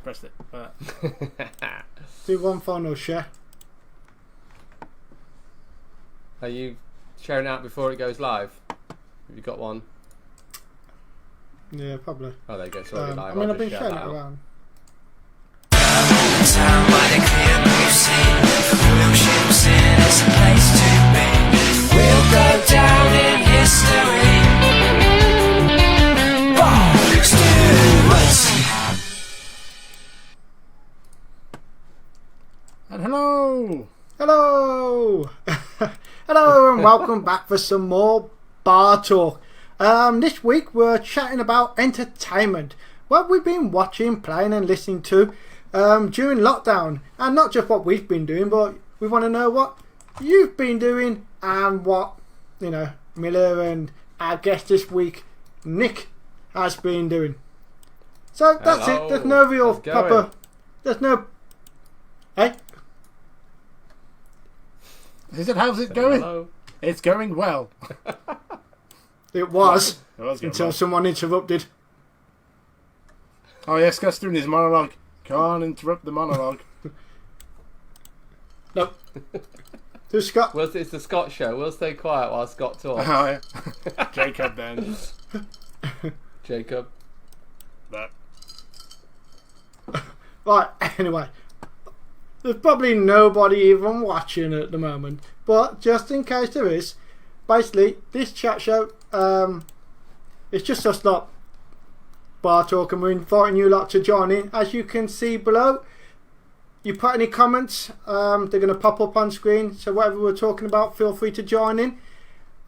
pressed it. Do one final share. Are you sharing out before it goes live? Have you got one? Yeah, probably. Oh, there you go. It's already live. I mean, I'll I've been just sharing share it that out. around. We'll go down in history. And hello! Hello! Hello and welcome back for some more bar talk. This week we're chatting about entertainment. What we've been watching, playing and listening to during lockdown. And not just what we've been doing, but we want to know what you've been doing and what, Miller and our guest this week, Nick, has been doing. So that's Hello. it. There's no real How's it proper... going? There's no... Hey? He said, how's it going? Hello. It's going well. It was. It was going Until well. someone interrupted. Oh yes, Gus doing his monologue. Can't interrupt the monologue. Nope. To Scott. Well, it's the Scott show. We'll stay quiet while Scott talks. Oh yeah. Jacob then. Jacob. But Right, anyway. There's probably nobody even watching at the moment. But just in case there is, basically, this chat show, it's just us lot bar talk, and we're inviting you lot to join in. As you can see below, you put any comments, they're going to pop up on screen. So whatever we're talking about, feel free to join in.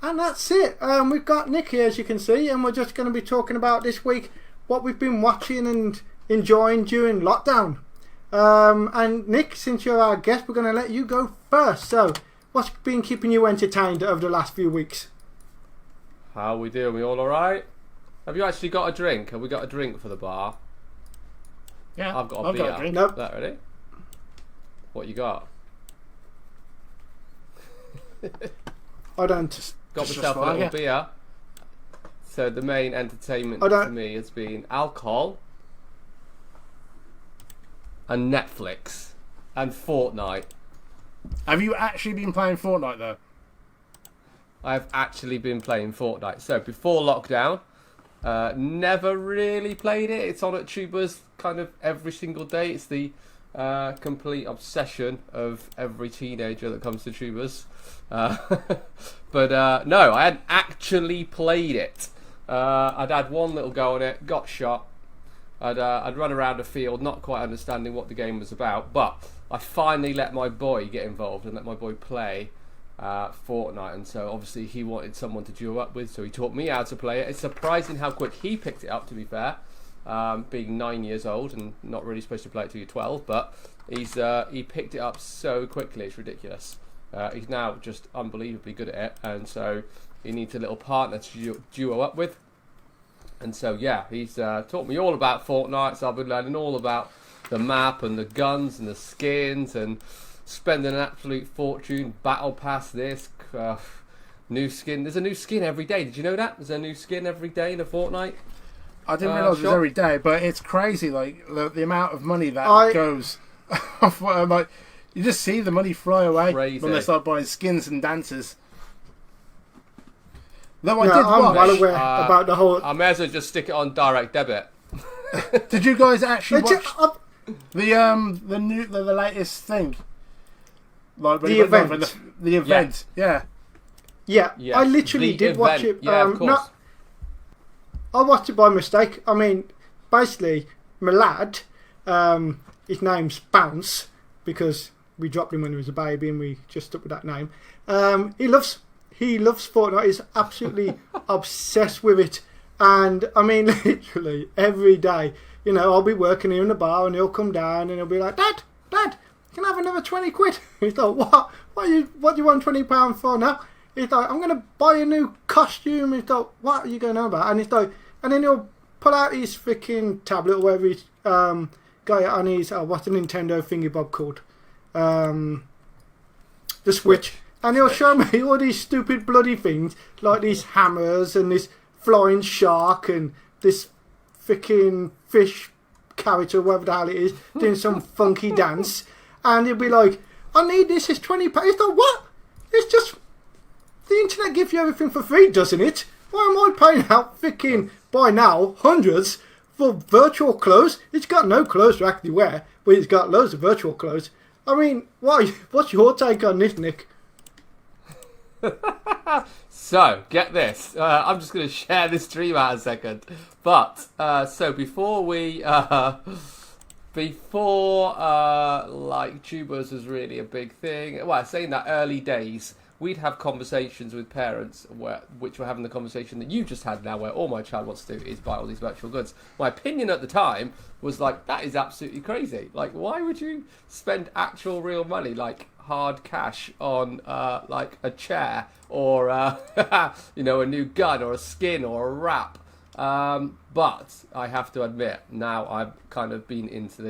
And that's it. We've got Nick here, as you can see, and we're just going to be talking about this week what we've been watching and enjoying during lockdown. And Nick, since you're our guest, we're going to let you go first. So, what's been keeping you entertained over the last few weeks? How we doing? We all alright? Have you actually got a drink? Have we got a drink for the bar? yeah, I've got a beer. drink. Nope. Is that ready? What you got? I don't. Got Just myself a lager. little beer. So the main entertainment I don't- for me has been alcohol and Netflix and Fortnite. Have you actually been playing Fortnite though? I've actually been playing Fortnite. So before lockdown, never really played it. It's on at Tubers kind of every single day. It's the complete obsession of every teenager that comes to Tubers. But no, I hadn't actually played it. I'd had one little go on it, got shot. I'd run around the field, not quite understanding what the game was about, but I finally let my boy get involved and let my boy play Fortnite, and so obviously he wanted someone to duo up with, so he taught me how to play it. It's surprising how quick he picked it up, to be fair, being 9 years old and not really supposed to play it till you're 12, but he picked it up so quickly, it's ridiculous. He's now just unbelievably good at it, and so he needs a little partner to duo up with. And so, yeah, he's taught me all about Fortnite, so I've been learning all about the map and the guns and the skins and spending an absolute fortune. Battle Pass this, new skin. There's a new skin every day. Did you know that? There's a new skin every day in a Fortnite. I didn't realise it was shop. every day, but it's crazy. Like the amount of money that goes. Off, like you just see the money fly away Crazy. when they start buying skins and dances. Though I No, did I'm watch. well aware about the whole. I may as well just stick it on direct debit. Did you guys actually It's watch just- the latest thing? Like when The it went live, event. the event, yeah. Yeah, Yes, I literally the did watch event. it. Yeah, of course. I watched it by mistake. I mean, basically, my lad, his name's Bounce, because we dropped him when he was a baby and we just stuck with that name. He loves Fortnite. He's absolutely obsessed with it. And, I mean, literally, every day, I'll be working here in the bar and he'll come down and he'll be like, Dad, can I have another 20 quid? He's like, what? What do you want £20 for now? He's like, I'm going to buy a new costume. He's like, what are you going on about? And he's like, and then he'll pull out his freaking tablet or whatever he's got it on his, what's the Nintendo thingy bob called? The Switch. And he'll show me all these stupid bloody things, like these hammers and this flying shark and this freaking fish character, whatever the hell it is, doing some funky dance, and he'll be like, I need this, it's £20. It's like, what? It's just, the internet gives you everything for free, doesn't it? Why am I paying out freaking, by now, hundreds for virtual clothes? It's got no clothes to actually wear, but it's got loads of virtual clothes. I mean, what's your take on this, Nick? So, get this. I'm just going to share this dream out a second. But, so before like tubers was really a big thing. Well, saying that early days, we'd have conversations with parents which were having the conversation that you just had now, where all my child wants to do is buy all these virtual goods. My opinion at the time was like, that is absolutely crazy. Like, why would you spend actual real money, like hard cash, on like a chair or a new gun or a skin or a wrap? But I have to admit, now I've kind of been into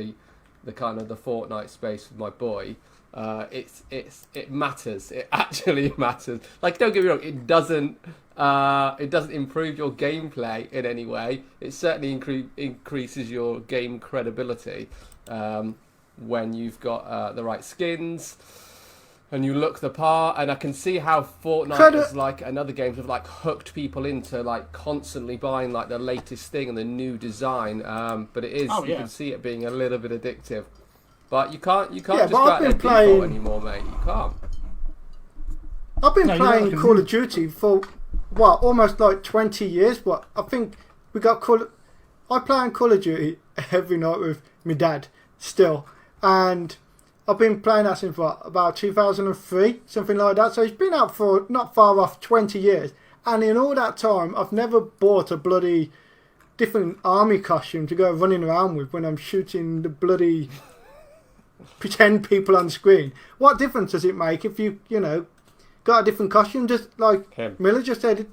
the kind of the Fortnite space with my boy. It matters. It actually matters. Like, don't get me wrong, it doesn't improve your gameplay in any way. It certainly increases your game credibility when you've got the right skins and you look the part. And I can see how Fortnite is like, and other games have like hooked people into like constantly buying like the latest thing and the new design. But it is, you can see it being a little bit addictive. But you can't just go out there default anymore, mate. You can't. I've been playing Call of Duty for almost like 20 years. But I think I play on Call of Duty every night with my dad still, and I've been playing that since about 2003, something like that. So it's been out for not far off 20 years, and in all that time, I've never bought a bloody different army costume to go running around with when I'm shooting the bloody pretend people on screen. What difference does it make if you got a different costume? Just like Miller just said,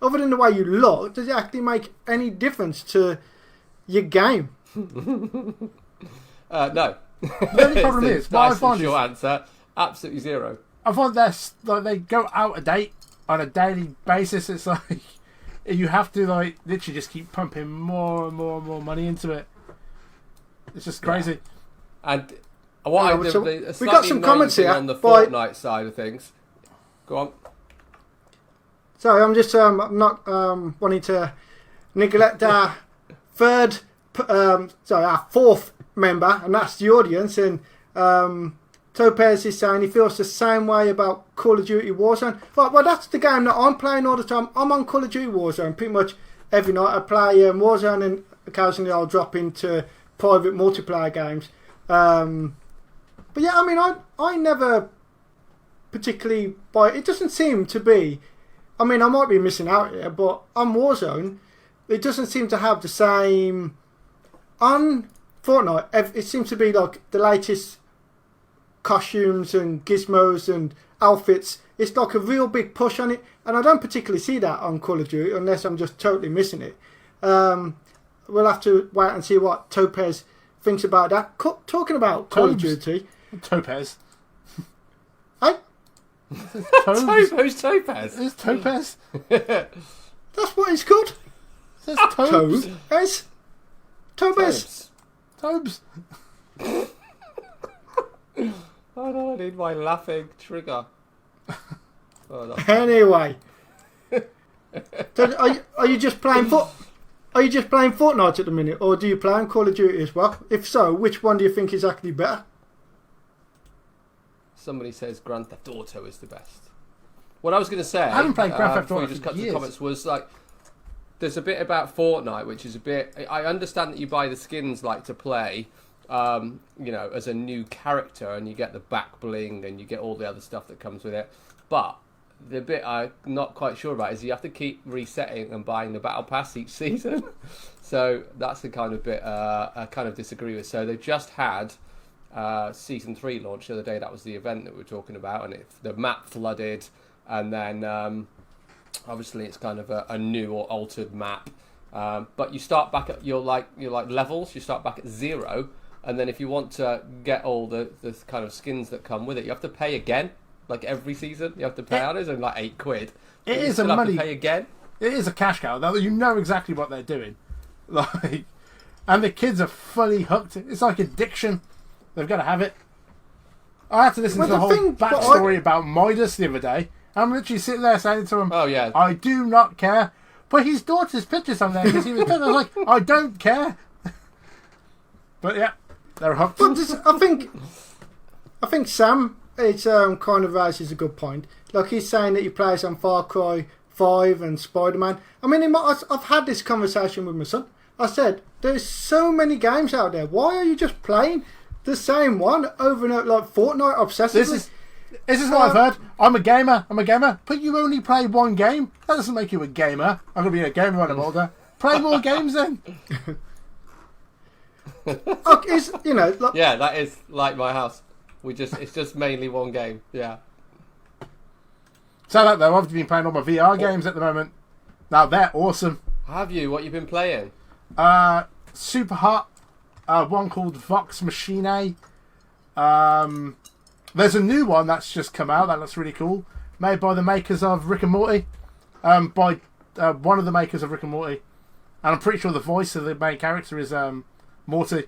other than the way you look, does it actually make any difference to your game? No. The only problem is, what I find is your answer, absolutely zero. I find they go out of date on a daily basis. It's like you have to like literally just keep pumping more and more and more money into it. It's just crazy. And we got some comments here on the Fortnite side of things. Go on. Sorry, I'm just not wanting to neglect our our fourth member, and that's the audience. And Topaz is saying he feels the same way about Call of Duty Warzone. Right, well, that's the game that I'm playing all the time. I'm on Call of Duty Warzone pretty much every night. I play Warzone, and occasionally I'll drop into private multiplayer games. But yeah, I mean, I never particularly buy it. It doesn't seem to be, I mean, I might be missing out here, but on Warzone, it doesn't seem to have the same. On Fortnite, it seems to be like the latest costumes and gizmos and outfits. It's like a real big push on it, and I don't particularly see that on Call of Duty unless I'm just totally missing it. We'll have to wait and see what Topaz thinks about that. Talking about Call of Duty. Topaz. Hey? Who's Topaz? It's Topaz. That's what it's called. It's Tobes. Topaz. Tobes. Oh no, I need my laughing trigger. Anyway. So are you just playing Are you just playing Fortnite at the minute, or do you play on Call of Duty as well? If so, which one do you think is actually better? Somebody says Grand Theft Auto is the best. What I was going to say, I haven't played Grand Theft Auto just cut for to years. the comments, was like, there's a bit about Fortnite, which is a bit. I understand that you buy the skins like to play, as a new character, and you get the back bling, and you get all the other stuff that comes with it. But the bit I'm not quite sure about is you have to keep resetting and buying the battle pass each season. So that's the kind of bit I kind of disagree with. So they've just had season 3 launch the other day. That was the event that we were talking about, and the map flooded, and then obviously it's kind of a new or altered map. But you start back at your levels. You start back at 0, and then if you want to get all the kind of skins that come with it, you have to pay again. Like every season, you have to pay on it, and like £8. It is a money. Have to pay again. It is a cash cow. You know exactly what they're doing. Like, And the kids are fully hooked. It's like addiction. They've got to have it. I had to listen to the whole backstory about Midas the other day. I'm literally sitting there saying to him, Oh, yeah. I do not care. But his daughter's pictures on there because he was good. I was like, I don't care. But yeah, they're hooked. But I think Sam, it's kind of raises a good point. Like he's saying that he plays on Far Cry 5 and Spider-Man. I mean, I've had this conversation with my son. I said, there's so many games out there. Why are you just playing the same one over and over, like Fortnite obsessively? This is what I've heard. I'm a gamer. But you only play one game. That doesn't make you a gamer. I'm going to be a gamer when I'm older. Play more games then. Yeah, that is like my house. It's just mainly one game. Yeah. So though, I've been playing all my VR games at the moment. Now they're awesome. Have you? What you've been playing? Super hot. One called Vox Machina. There's a new one that's just come out that looks really cool, made by the makers of Rick and Morty. By one of the makers of Rick and Morty, and I'm pretty sure the voice of the main character is Morty.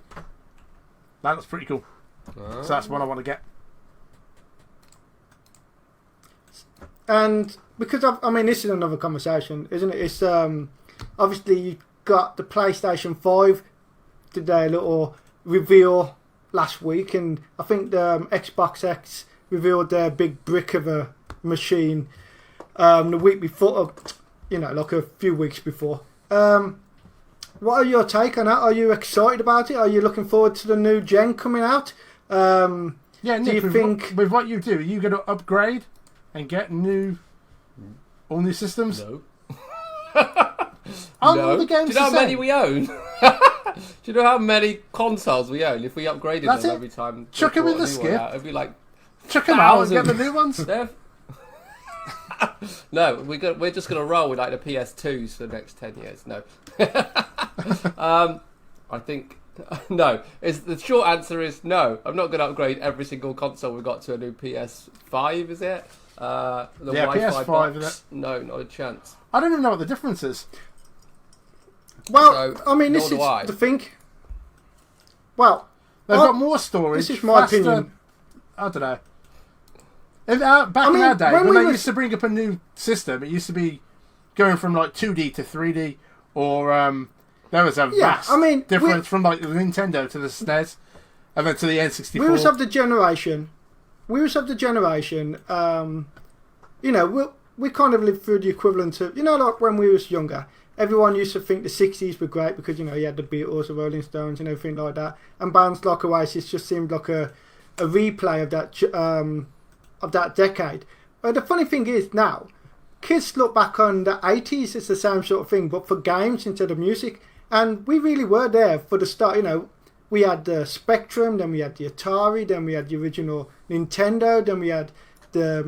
That looks pretty cool. So that's one I want to get. And because this is another conversation, isn't it? It's obviously you got the PlayStation 5 did their little reveal last week, and I think the Xbox X revealed their big brick of a machine the week before, like a few weeks before. What are your take on that? Are you excited about it? Are you looking forward to the new gen coming out? Yeah, Nick, with what you do, are you going to upgrade and get all new systems? No. No. The games do you know how many we own? Do you know how many consoles we own? If we upgraded them every time, chuck them in the skip. It'd be like chuck them out and get the new ones. No, we're just gonna roll with like the PS2s for the next 10 years. No, I think no. The short answer is no. I'm not gonna upgrade every single console we've got to a new PS5. Is it? The Wi-Fi PS5. box? Is it? No, not a chance. I don't even know what the difference is. Well, So, this is the thing. Well, they've got more storage. This is my opinion. I don't know. Back in our day, when they used to bring up a new system, it used to be going from like 2D to 3D, or there was a vast difference from like the Nintendo to the SNES, and then to the N64. We was of the generation. We kind of lived through the equivalent of, like when we was younger. Everyone used to think the 60s were great because, you had the Beatles, the Rolling Stones and everything like that. And bands like Oasis just seemed like a replay of that decade. The funny thing is now, kids look back on the 80s, it's the same sort of thing, but for games instead of music. And we really were there for the start. We had the Spectrum, then we had the Atari, then we had the original Nintendo, then we had the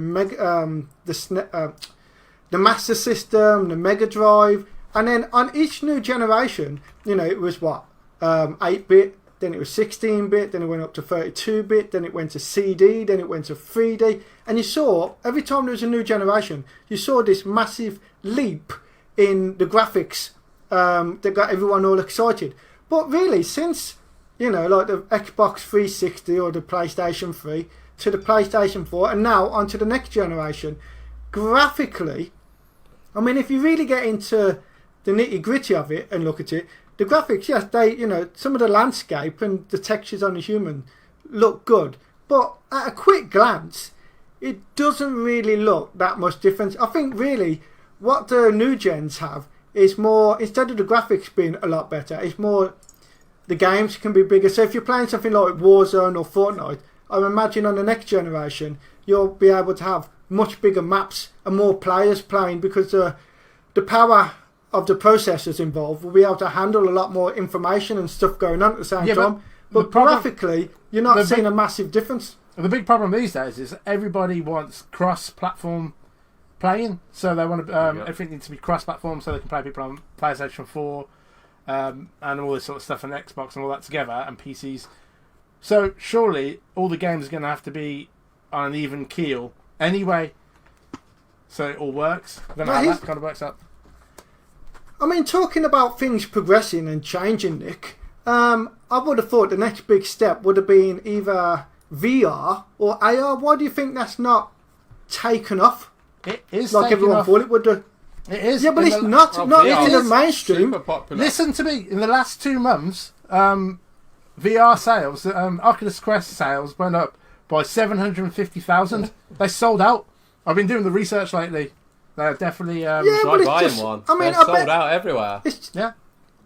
Master System, the Mega Drive. And then on each new generation, it was 8-bit, then it was 16-bit, then it went up to 32-bit, then it went to CD, then it went to 3D. And you saw, every time there was a new generation, you saw this massive leap in the graphics that got everyone all excited. But really, since, like the Xbox 360 or the PlayStation 3 to the PlayStation 4 and now onto the next generation, graphically, if you really get into the nitty-gritty of it and look at it, the graphics, yes, some of the landscape and the textures on the human look good, but at a quick glance, it doesn't really look that much different. I think really what the new gens have is more, instead of the graphics being a lot better, it's more the games can be bigger. So if you're playing something like Warzone or Fortnite, I imagine on the next generation, you'll be able to have much bigger maps and more players playing because the power of the processors involved will be able to handle a lot more information and stuff going on at the same time. But graphically, you're not seeing a massive difference. The big problem these days is everybody wants cross-platform playing, so they want everything needs to be cross-platform, so they can play people on PlayStation 4 and all this sort of stuff, and Xbox and all that together, and PCs. So surely all the games are going to have to be on an even keel anyway, so it all works. I don't know how that kind of works out. Talking about things progressing and changing, Nick, I would have thought the next big step would have been either VR or AR. Why do you think that's not taken off? It is like everyone thought it would do. It is. Yeah, but it's not in the mainstream. Super popular. Listen to me. In the last 2 months, VR sales, Oculus Quest sales went up by 750,000. They sold out. I've been doing the research lately. They're definitely. Yeah, Try but it's buying just. one. I mean, They're sold out everywhere. Yeah.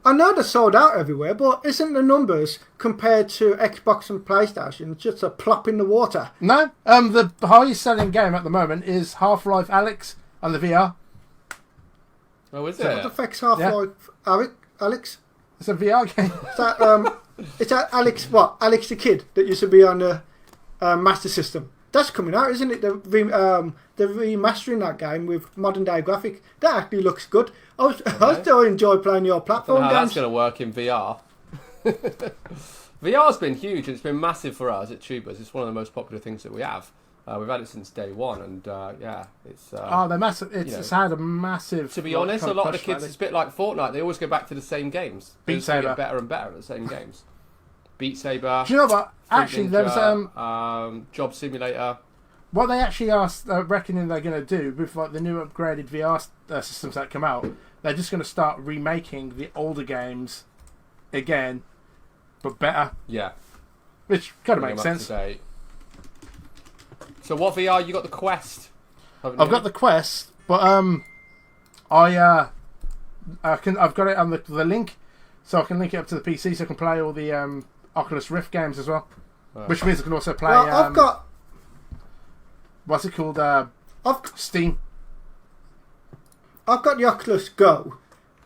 I know they're sold out everywhere, but isn't the numbers compared to Xbox and PlayStation just a plop in the water? No. The highest selling game at the moment is Half-Life Alyx on the VR. Oh, is What it? the fuck's Half-Life Alex? It's a VR game. Is that Alex? What? Alex the Kid that used to be on the Master System. That's coming out, isn't it? They're remastering that game with modern day graphic. That actually looks good. I still enjoy playing your platform How games. that's going to work in VR. VR's been huge. It's been massive for us at Tubers. It's one of the most popular things that we have. We've had it since day one, and it's. They're massive. It's had a massive. To be honest, a lot of the kids, it's a bit like Fortnite. They always go back to the same games. Beat Saber. Get better and better at the same games. Beat Saber. Do you know what? Actually, there was Job Simulator. What they actually are reckoning they're going to do with like the new upgraded VR systems that come out. They're just going to start remaking the older games again, but better. Yeah, which kind of makes sense. So what VR? You got the Quest. I've got the Quest, but I've got it on the link, so I can link it up to the PC, so I can play all the Oculus Rift games as well. Right. Which means I can also play. Well, I've got. What's it called? Steam. I've got the Oculus Go,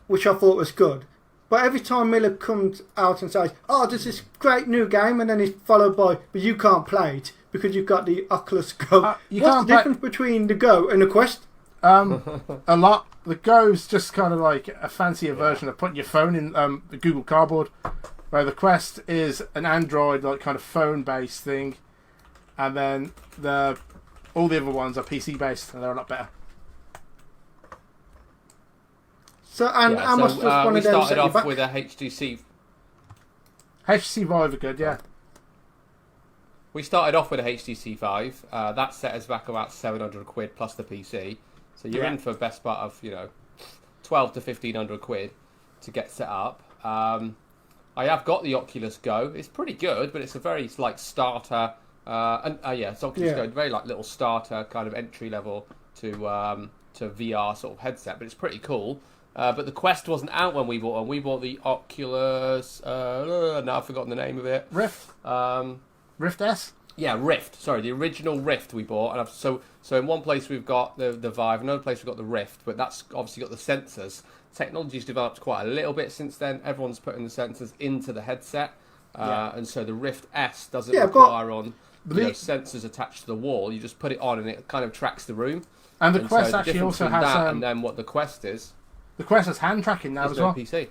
which I thought was good. But every time Miller comes out and says, "Oh, there's this great new game," and then he's followed by, "But you can't play it because you've got the Oculus Go." What's the difference between the Go and the Quest? A lot. The Go's just kind of like a fancier version of putting your phone in the Google Cardboard, where the Quest is an Android like kind of phone based thing, and then all the other ones are PC based and they're a lot better. So how much does one of them set you back? We started off with a HTC Vive are good, yeah. We started off with a HTC Vive. That set us back about £700 plus the PC. So you're in for the best part of 12 to 1500 quid to get set up. I have got the Oculus Go. It's pretty good, but it's a very starter. It's Oculus Go, very little starter kind of entry level to VR sort of headset, but it's pretty cool. But the Quest wasn't out when we bought one. We bought the Oculus. Now I've forgotten the name of it. Rift. Rift S. Yeah, Rift. Sorry, the original Rift we bought. And so in one place we've got the Vive, another place we've got the Rift, but that's obviously got the sensors. Technology's developed quite a little bit since then. Everyone's putting the sensors into the headset, and so the Rift S doesn't require sensors attached to the wall. You just put it on, and it kind of tracks the room. And the Quest actually also has that and then what the Quest is. The Quest has hand tracking now as well. PC.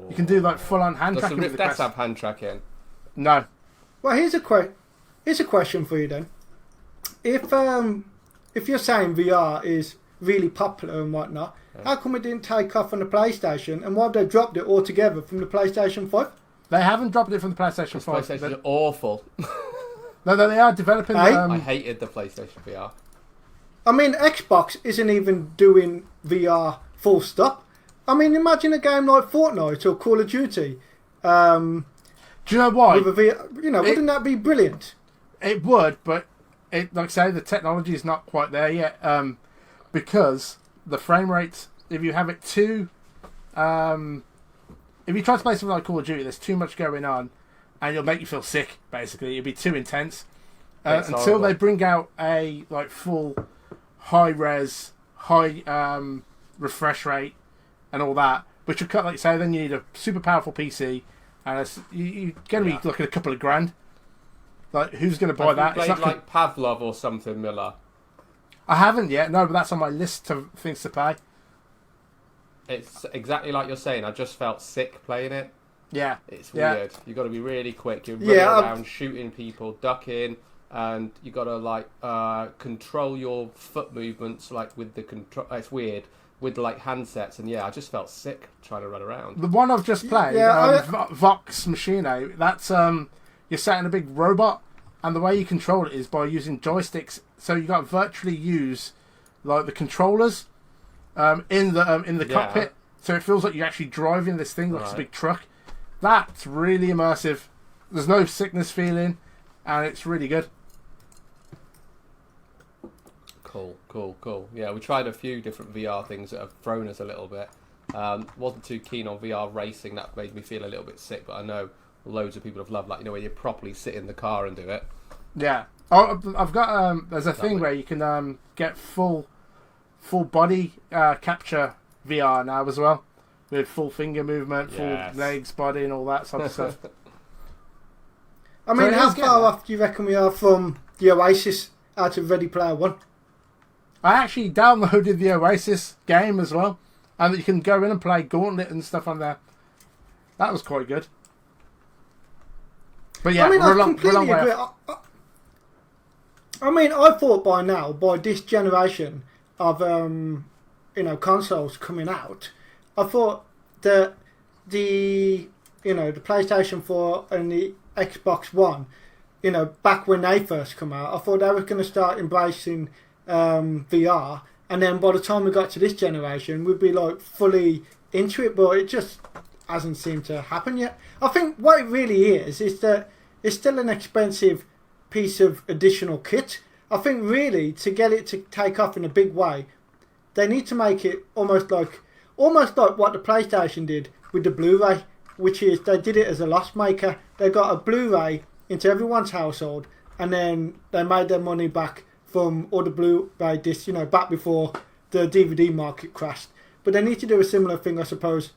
You can do full on hand tracking. Does the Rift S have hand tracking? No. Well, here's a question for you then. If you're saying VR is really popular and whatnot, how come it didn't take off on the PlayStation, and why have they dropped it altogether from the PlayStation 5? They haven't dropped it from the PlayStation 5. PlayStation is awful. No, they are developing. I hated the PlayStation VR. I mean, Xbox isn't even doing VR full stop. I mean, imagine a game like Fortnite or Call of Duty. Do you know why? With a VR, wouldn't that be brilliant? It would, but like I say, the technology is not quite there yet. Because the frame rate, if you have it too, if you try to play something like Call of Duty, there's too much going on, and it'll make you feel sick. Basically, it'll be too intense until they bring out a full high res, high refresh rate, and all that. Which will cut, like you say, then you need a super powerful PC, and you're going to be looking a couple of grand. Who's going to buy that? Played it's not Pavlov or something, Miller. I haven't yet, no, but that's on my list of things to play. It's exactly like you're saying. I just felt sick playing it. Yeah. It's weird. You've got to be really quick. You're running around, shooting people, ducking, and you've got to control your foot movements with the control. It's weird. with like handsets, and I just felt sick trying to run around. The one I've just played, Vox Machina, that's you're set in a big robot, and the way you control it is by using joysticks. So you got to virtually use like the controllers in the cockpit, so it feels like you're actually driving this thing like it's a big truck. That's really immersive. There's no sickness feeling, and it's really good. Cool. Yeah, we tried a few different VR things that have thrown us a little bit. Wasn't too keen on VR racing. That made me feel a little bit sick, but I know loads of people have loved, like, when you properly sit in the car and do it. Yeah. Oh, I've got there's a thing where you can get full body capture VR now as well, with full finger movement, full legs, body, and all that sort of stuff. I mean, how far off do you reckon we are from the Oasis out of Ready Player One? I actually downloaded the Oasis game as well, and you can go in and play Gauntlet and stuff on there. That was quite good. But yeah, I mean, we're I completely agree. I mean, I thought by now, by this generation of consoles coming out, I thought that the PlayStation 4 and the Xbox One, back when they first come out, I thought they were going to start embracing VR, and then by the time we got to this generation, we'd be like fully into it, but it just hasn't seemed to happen yet. I think what it really is that it's still an expensive piece of additional kit. I think really to get it to take off in a big way, they need to make it almost like what the PlayStation did with the Blu-ray, which is they did it as a loss maker. They got a Blu-ray into everyone's household, and then they made their money back from all the Blu-ray discs, back before the DVD market crashed. But they need to do a similar thing, I suppose,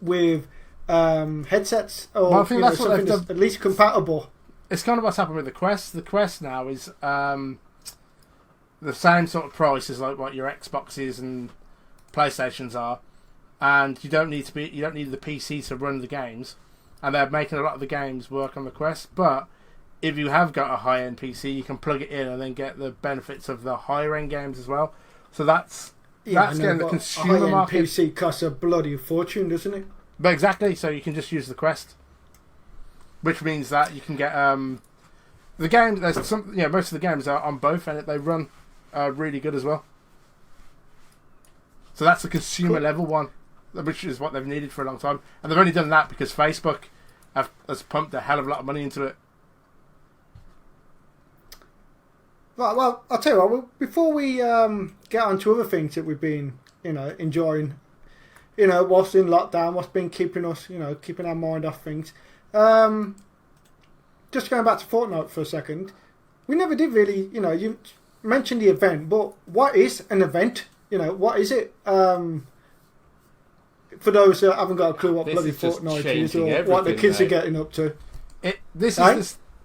with headsets, or something that's at least compatible. It's kind of what's happened with the Quest. The Quest now is the same sort of price as like what your Xboxes and PlayStations are, and you don't need the PC to run the games, and they're making a lot of the games work on the Quest. But if you have got a high-end PC, you can plug it in and then get the benefits of the higher-end games as well. So that's getting the consumer market. PC costs a bloody fortune, doesn't it? But exactly, so you can just use the Quest, which means that you can get the game. There's most of the games are on both, and they run really good as well. So that's the consumer level one, which is what they've needed for a long time, and they've only done that because Facebook has pumped a hell of a lot of money into it. Right, well, I'll tell you what, before we get on to other things that we've been, enjoying, what's in lockdown, what's been keeping us, keeping our mind off things. Just going back to Fortnite for a second, we never did really, you mentioned the event, but what is an event? What is it? For those that haven't got a clue what bloody Fortnite is, or what the kids are getting up to.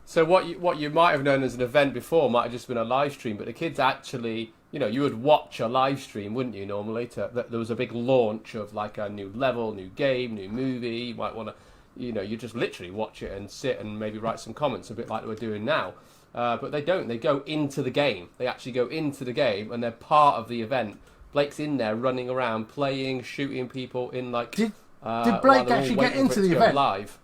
So what you might have known as an event before might have just been a live stream, but the kids actually, you would watch a live stream, wouldn't you, normally? There was a big launch of like a new level, new game, new movie. You might want to, you just literally watch it and sit and maybe write some comments, a bit like we're doing now. But they don't. They go into the game. They actually go into the game, and they're part of the event. Blake's in there running around, playing, shooting people in like... Did Blake actually get into the event? Live.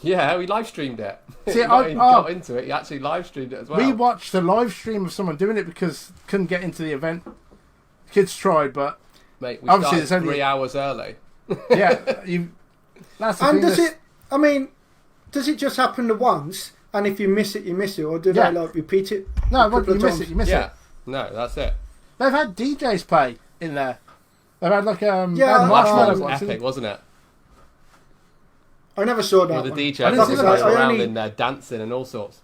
Yeah, we live streamed it. See, got into it. He actually live streamed it as well. We watched a live stream of someone doing it because couldn't get into the event. Kids tried, but mate, we obviously started 3 hours early. Yeah, that's the and thing. Does it? I mean, does it just happen once? And if you miss it, you miss it, or do they like repeat it? No, once you miss it, you miss it. Yeah, no, that's it. They've had DJs play in there. They've had like that was epic, wasn't it? I never saw that. With the DJ running around in there dancing and all sorts.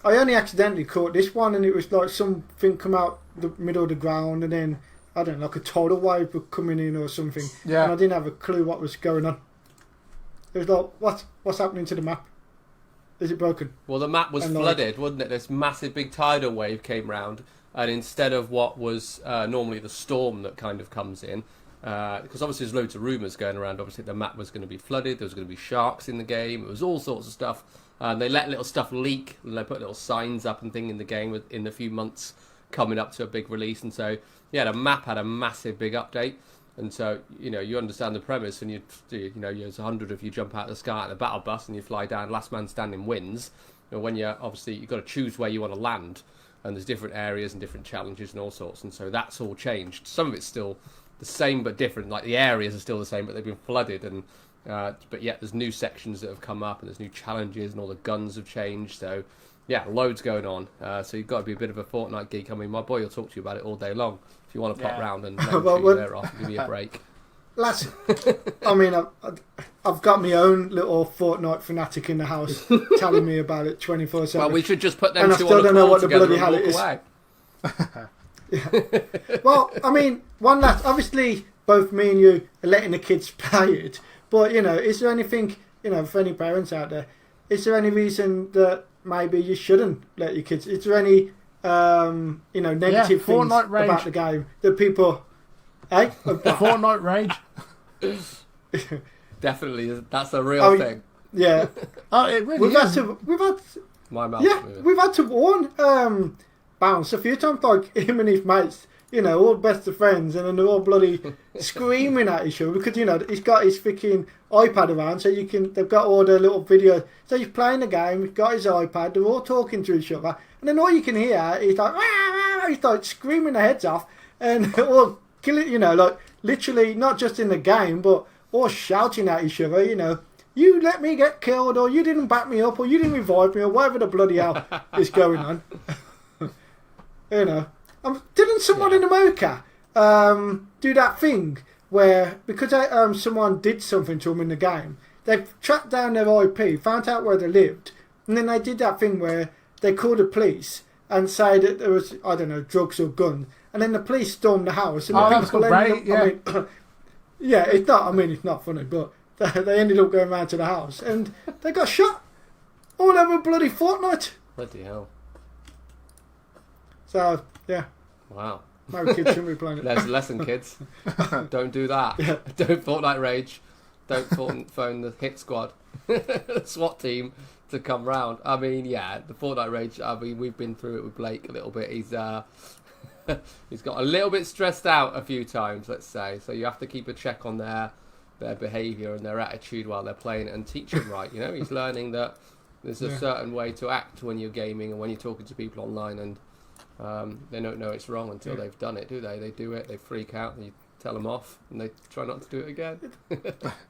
I only accidentally caught this one, and it was like something come out the middle of the ground, and then I don't know, like a tidal wave was coming in or something. Yeah. And I didn't have a clue what was going on. It was like, what's happening to the map? Is it broken? Well, the map was flooded, wasn't it? This massive big tidal wave came round, and instead of what was normally the storm that kind of comes in, because obviously there's loads of rumours going around, obviously the map was going to be flooded, there was going to be sharks in the game, it was all sorts of stuff. They let little stuff leak, and they put little signs up and thing in the game in a few months coming up to a big release, and so yeah, the map had a massive big update. And so, you understand the premise, and there's 100 of you jump out of the sky at a battle bus and you fly down, last man standing wins. When you've got to choose where you want to land, and there's different areas and different challenges and all sorts, and so that's all changed. Some of it's still the same but different, like the areas are still the same but they've been flooded, and but yet there's new sections that have come up and there's new challenges and all the guns have changed, so yeah, loads going on. So you've got to be a bit of a Fortnite geek. I mean, my boy will talk to you about it all day long if you want to pop round and let him shoot your hair off and give me a break. Lads, I mean, I've got my own little Fortnite fanatic in the house telling me about it 24/7. Well, we should just put them and two I still on a don't know call what the together bloody and hell walk it is. away. Yeah. Well, I mean, one last. Obviously, both me and you are letting the kids play it, but is there anything for any parents out there? Is there any reason that maybe you shouldn't let your kids? Is there any negative things about the game that people? Fortnite rage. Definitely, that's a real thing. Yeah. Oh, it really is. My mouth. Yeah, we've had to warn Bounce a few times, like him and his mates, all best of friends, and then they're all bloody screaming at each other because he's got his freaking iPad around, so they've got all the little videos. So he's playing the game, he's got his iPad, they're all talking to each other, and then all you can hear is like, "Wah, wah," he's like screaming their heads off, and all killing, like literally not just in the game, but all shouting at each other, you let me get killed, or you didn't back me up, or you didn't revive me, or whatever the bloody hell is going on. Didn't someone in America do that thing where, because someone did something to them in the game, they tracked down their IP, found out where they lived, and then they did that thing where they called the police and say that there was, I don't know, drugs or guns, and then the police stormed the house, and the people ended up, yeah, it's not funny, but they ended up going round to the house and they got shot all over bloody Fortnite. Bloody hell. So, yeah. Wow. No kids shouldn't be playing it. There's a lesson, kids. Don't do that. Yeah. Don't Fortnite rage. Don't phone the hit squad, the SWAT team, to come round. I mean, yeah, the Fortnite rage, we've been through it with Blake a little bit. He's he's got a little bit stressed out a few times, let's say. So you have to keep a check on their behaviour and their attitude while they're playing it and teach him right. He's learning that there's a certain way to act when you're gaming and when you're talking to people online, and they don't know it's wrong until they've done it, do they? They do it, they freak out, and you tell them off, and they try not to do it again.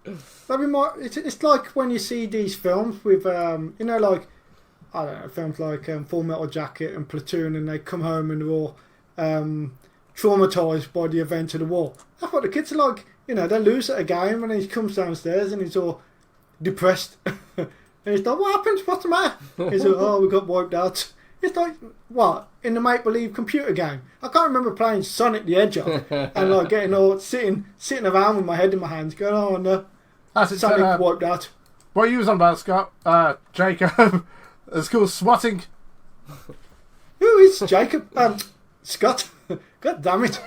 It's like when you see these films with, like, I don't know, films like Full Metal Jacket and Platoon, and they come home and they're all traumatised by the event of the war. That's what the kids are like. They lose at a game, and he comes downstairs and he's all depressed. And he's like, what happened? What's the matter? He's like, oh, we got wiped out. It's like, what? In the make-believe computer game? I can't remember playing Sonic the Hedgehog and like getting all sitting around with my head in my hands going, oh no, that's Sonic wiped out. What you was on about, Scott? Jacob. It's called swatting. Who is Jacob? Scott. God damn it.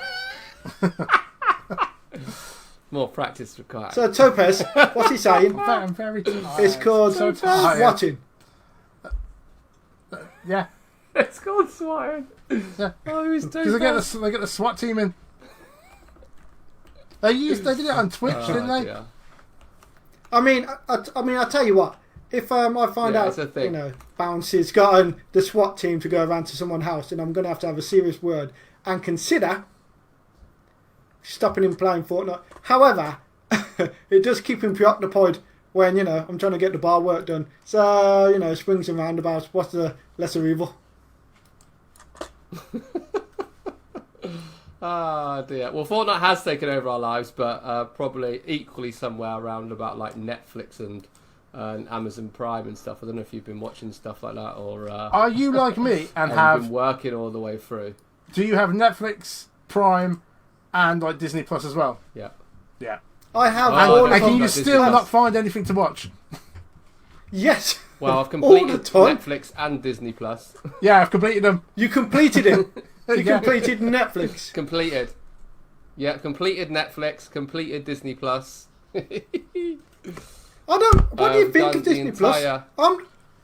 More practice required. So Topaz, what's he saying? I'm very tired. It's called swatting. Yeah. It's called swatting. Yeah. Oh, who's Because they get the SWAT team in. They did it on Twitch, didn't they? Dear. I mean, I tell you what. If I find out, Bouncy's gotten the SWAT team to go around to someone's house, then I'm going to have a serious word and consider stopping him playing Fortnite. However, it does keep him preoccupied when, I'm trying to get the bar work done. So, swings and roundabouts. What's the lesser evil? Ah, dear. Well, Fortnite has taken over our lives, but probably equally somewhere around about like Netflix and Amazon Prime and stuff. I don't know if you've been watching stuff like that, or are you like me and have been working all the way through? Do you have Netflix, Prime, and like Disney Plus as well? Yeah. Yeah. I have. And can you still not find anything to watch? Yes. Well, I've completed Netflix and Disney Plus. Yeah, I've completed them. You completed it. You completed Netflix. Completed. Yeah, completed Netflix. Completed Disney Plus. What do you think of Disney Plus?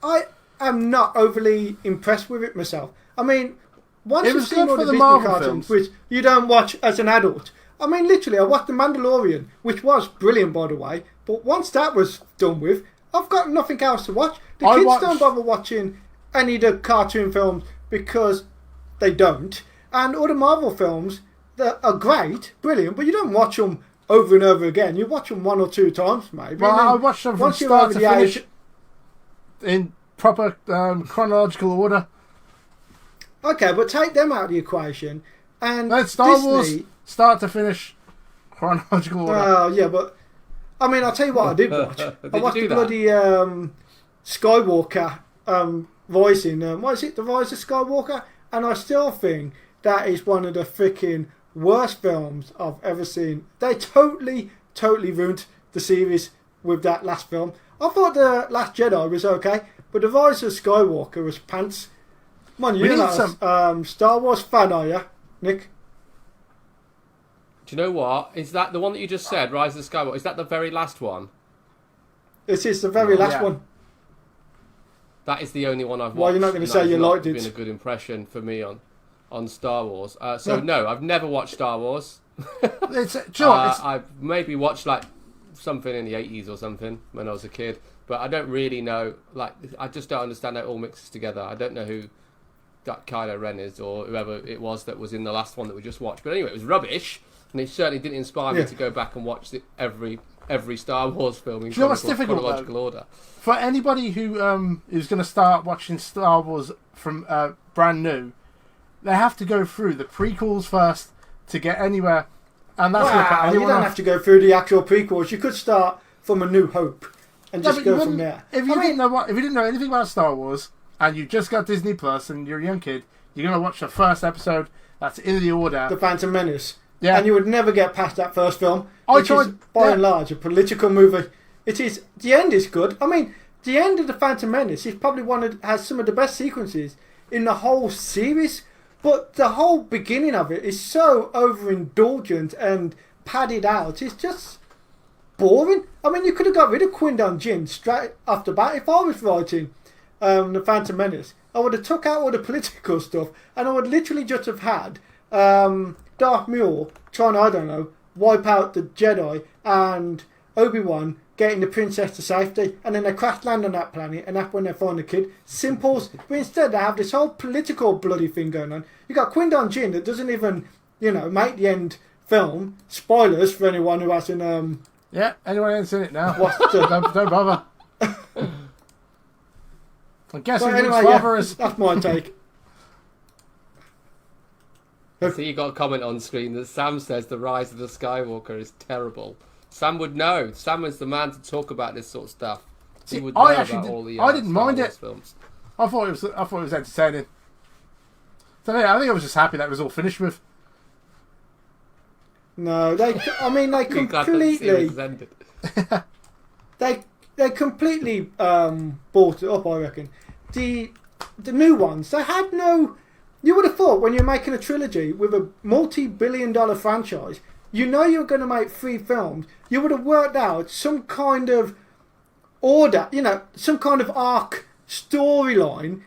I am not overly impressed with it myself. I mean, once It you've was seen good all for the the Disney Marvel cartoons, films. which you don't watch as an adult. I mean, literally, I watched The Mandalorian, which was brilliant, by the way. But once that was done with, I've got nothing else to watch. The kids don't bother watching any of the cartoon films because they don't. And all the Marvel films that are great, brilliant, but you don't watch them over and over again. You watch them 1 or 2 times, maybe. Well, I watched them from start to finish in proper chronological order. Okay, but take them out of the equation. And Then Star Disney, Wars, start to finish, chronological order. Oh, yeah, but I mean, I'll tell you what I did watch. Did I you watched do the that? bloody Skywalker voicing. What is it? The Rise of Skywalker? And I still think that is one of the freaking worst films I've ever seen. They totally ruined the series with that last film. I thought The Last Jedi was okay, but The Rise of Skywalker was pants. Man, We you're need not some- a Star Wars fan, are you, Nick? Do you know what? Is that the one that you just said, Rise of the Skywalker? Is that the very last one? This is the very last Yeah. one. That is the only one I've watched. Well, you're not going to and say that has you not liked it. been a good impression for me on Star Wars. No, I've never watched Star Wars. It's, do you know what, it's, I've maybe watched like something in the 80s or something when I was a kid, but I don't really know. Like, I just don't understand how it all mixes together. I don't know who that Kylo Ren is or whoever it was that was in the last one that we just watched. But anyway, it was rubbish, and it certainly didn't inspire me to go back and watch every Star Wars film in you know what's difficult, chronological order. for anybody who is going to start watching Star Wars from brand new, they have to go through the prequels first to get anywhere, and that's going to put Wow, you anyone don't off. have to go through the actual prequels. You could start from A New Hope and No, just but you go from wouldn't- there. If you didn't know anything about Star Wars and you just got Disney Plus and you're a young kid, you're going to watch the first episode. That's in the order. The Phantom Menace. Yeah. And you would never get past that first film, I which is, tried- by yeah. and large, a political movie. It is. The end is good. I mean, the end of The Phantom Menace is probably has some of the best sequences in the whole series, but the whole beginning of it is so overindulgent and padded out. It's just boring. I mean, you could have got rid of Qui-Gon Jinn straight off the bat. If I was writing The Phantom Menace, I would have took out all the political stuff and I would literally just have had Darth Maul trying to, I don't know, wipe out the Jedi and Obi-Wan getting the princess to safety, and then they crash land on that planet, and that's when they find the kid. Simples. But instead they have this whole political bloody thing going on. You got Qui-Gon Jinn that doesn't even, make the end film. Spoilers for anyone who hasn't Yeah, anyone hasn't seen it now. watched the... don't bother. I guess But it anyway, looks rather as that's my take. I see you got a comment on screen that Sam says the Rise of the Skywalker is terrible. Sam would know. Sam is the man to talk about this sort of stuff. See, He would know I actually about did- all the I didn't Star mind Wars it. films. I thought it was entertaining. So yeah, I think I was just happy that it was all finished with. No, they Be glad that the series completely... ended. They completely bought it up, I reckon. The new ones, they had no... You would have thought when you're making a trilogy with a multi-billion-dollar franchise, you know you're going to make 3 films, you would have worked out some kind of order, some kind of arc storyline,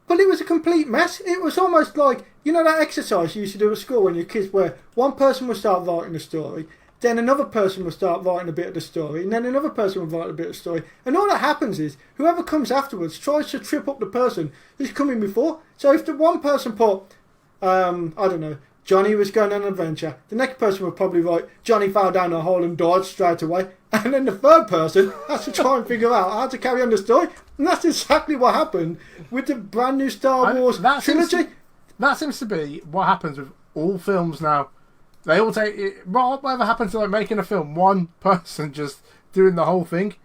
but it was a complete mess. It was almost like, that exercise you used to do at school when your kids, where one person would start writing a story, then another person will start writing a bit of the story, and then another person will write a bit of the story. And all that happens is, whoever comes afterwards tries to trip up the person who's coming before. So if the one person put, I don't know, Johnny was going on an adventure, the next person would probably write, Johnny fell down a hole and died straight away. And then the third person has to try and figure out how to carry on the story. And that's exactly what happened with the brand new Star Wars trilogy. That seems to be what happens with all films now. They all take it. Whatever happens to like making a film, one person just doing the whole thing,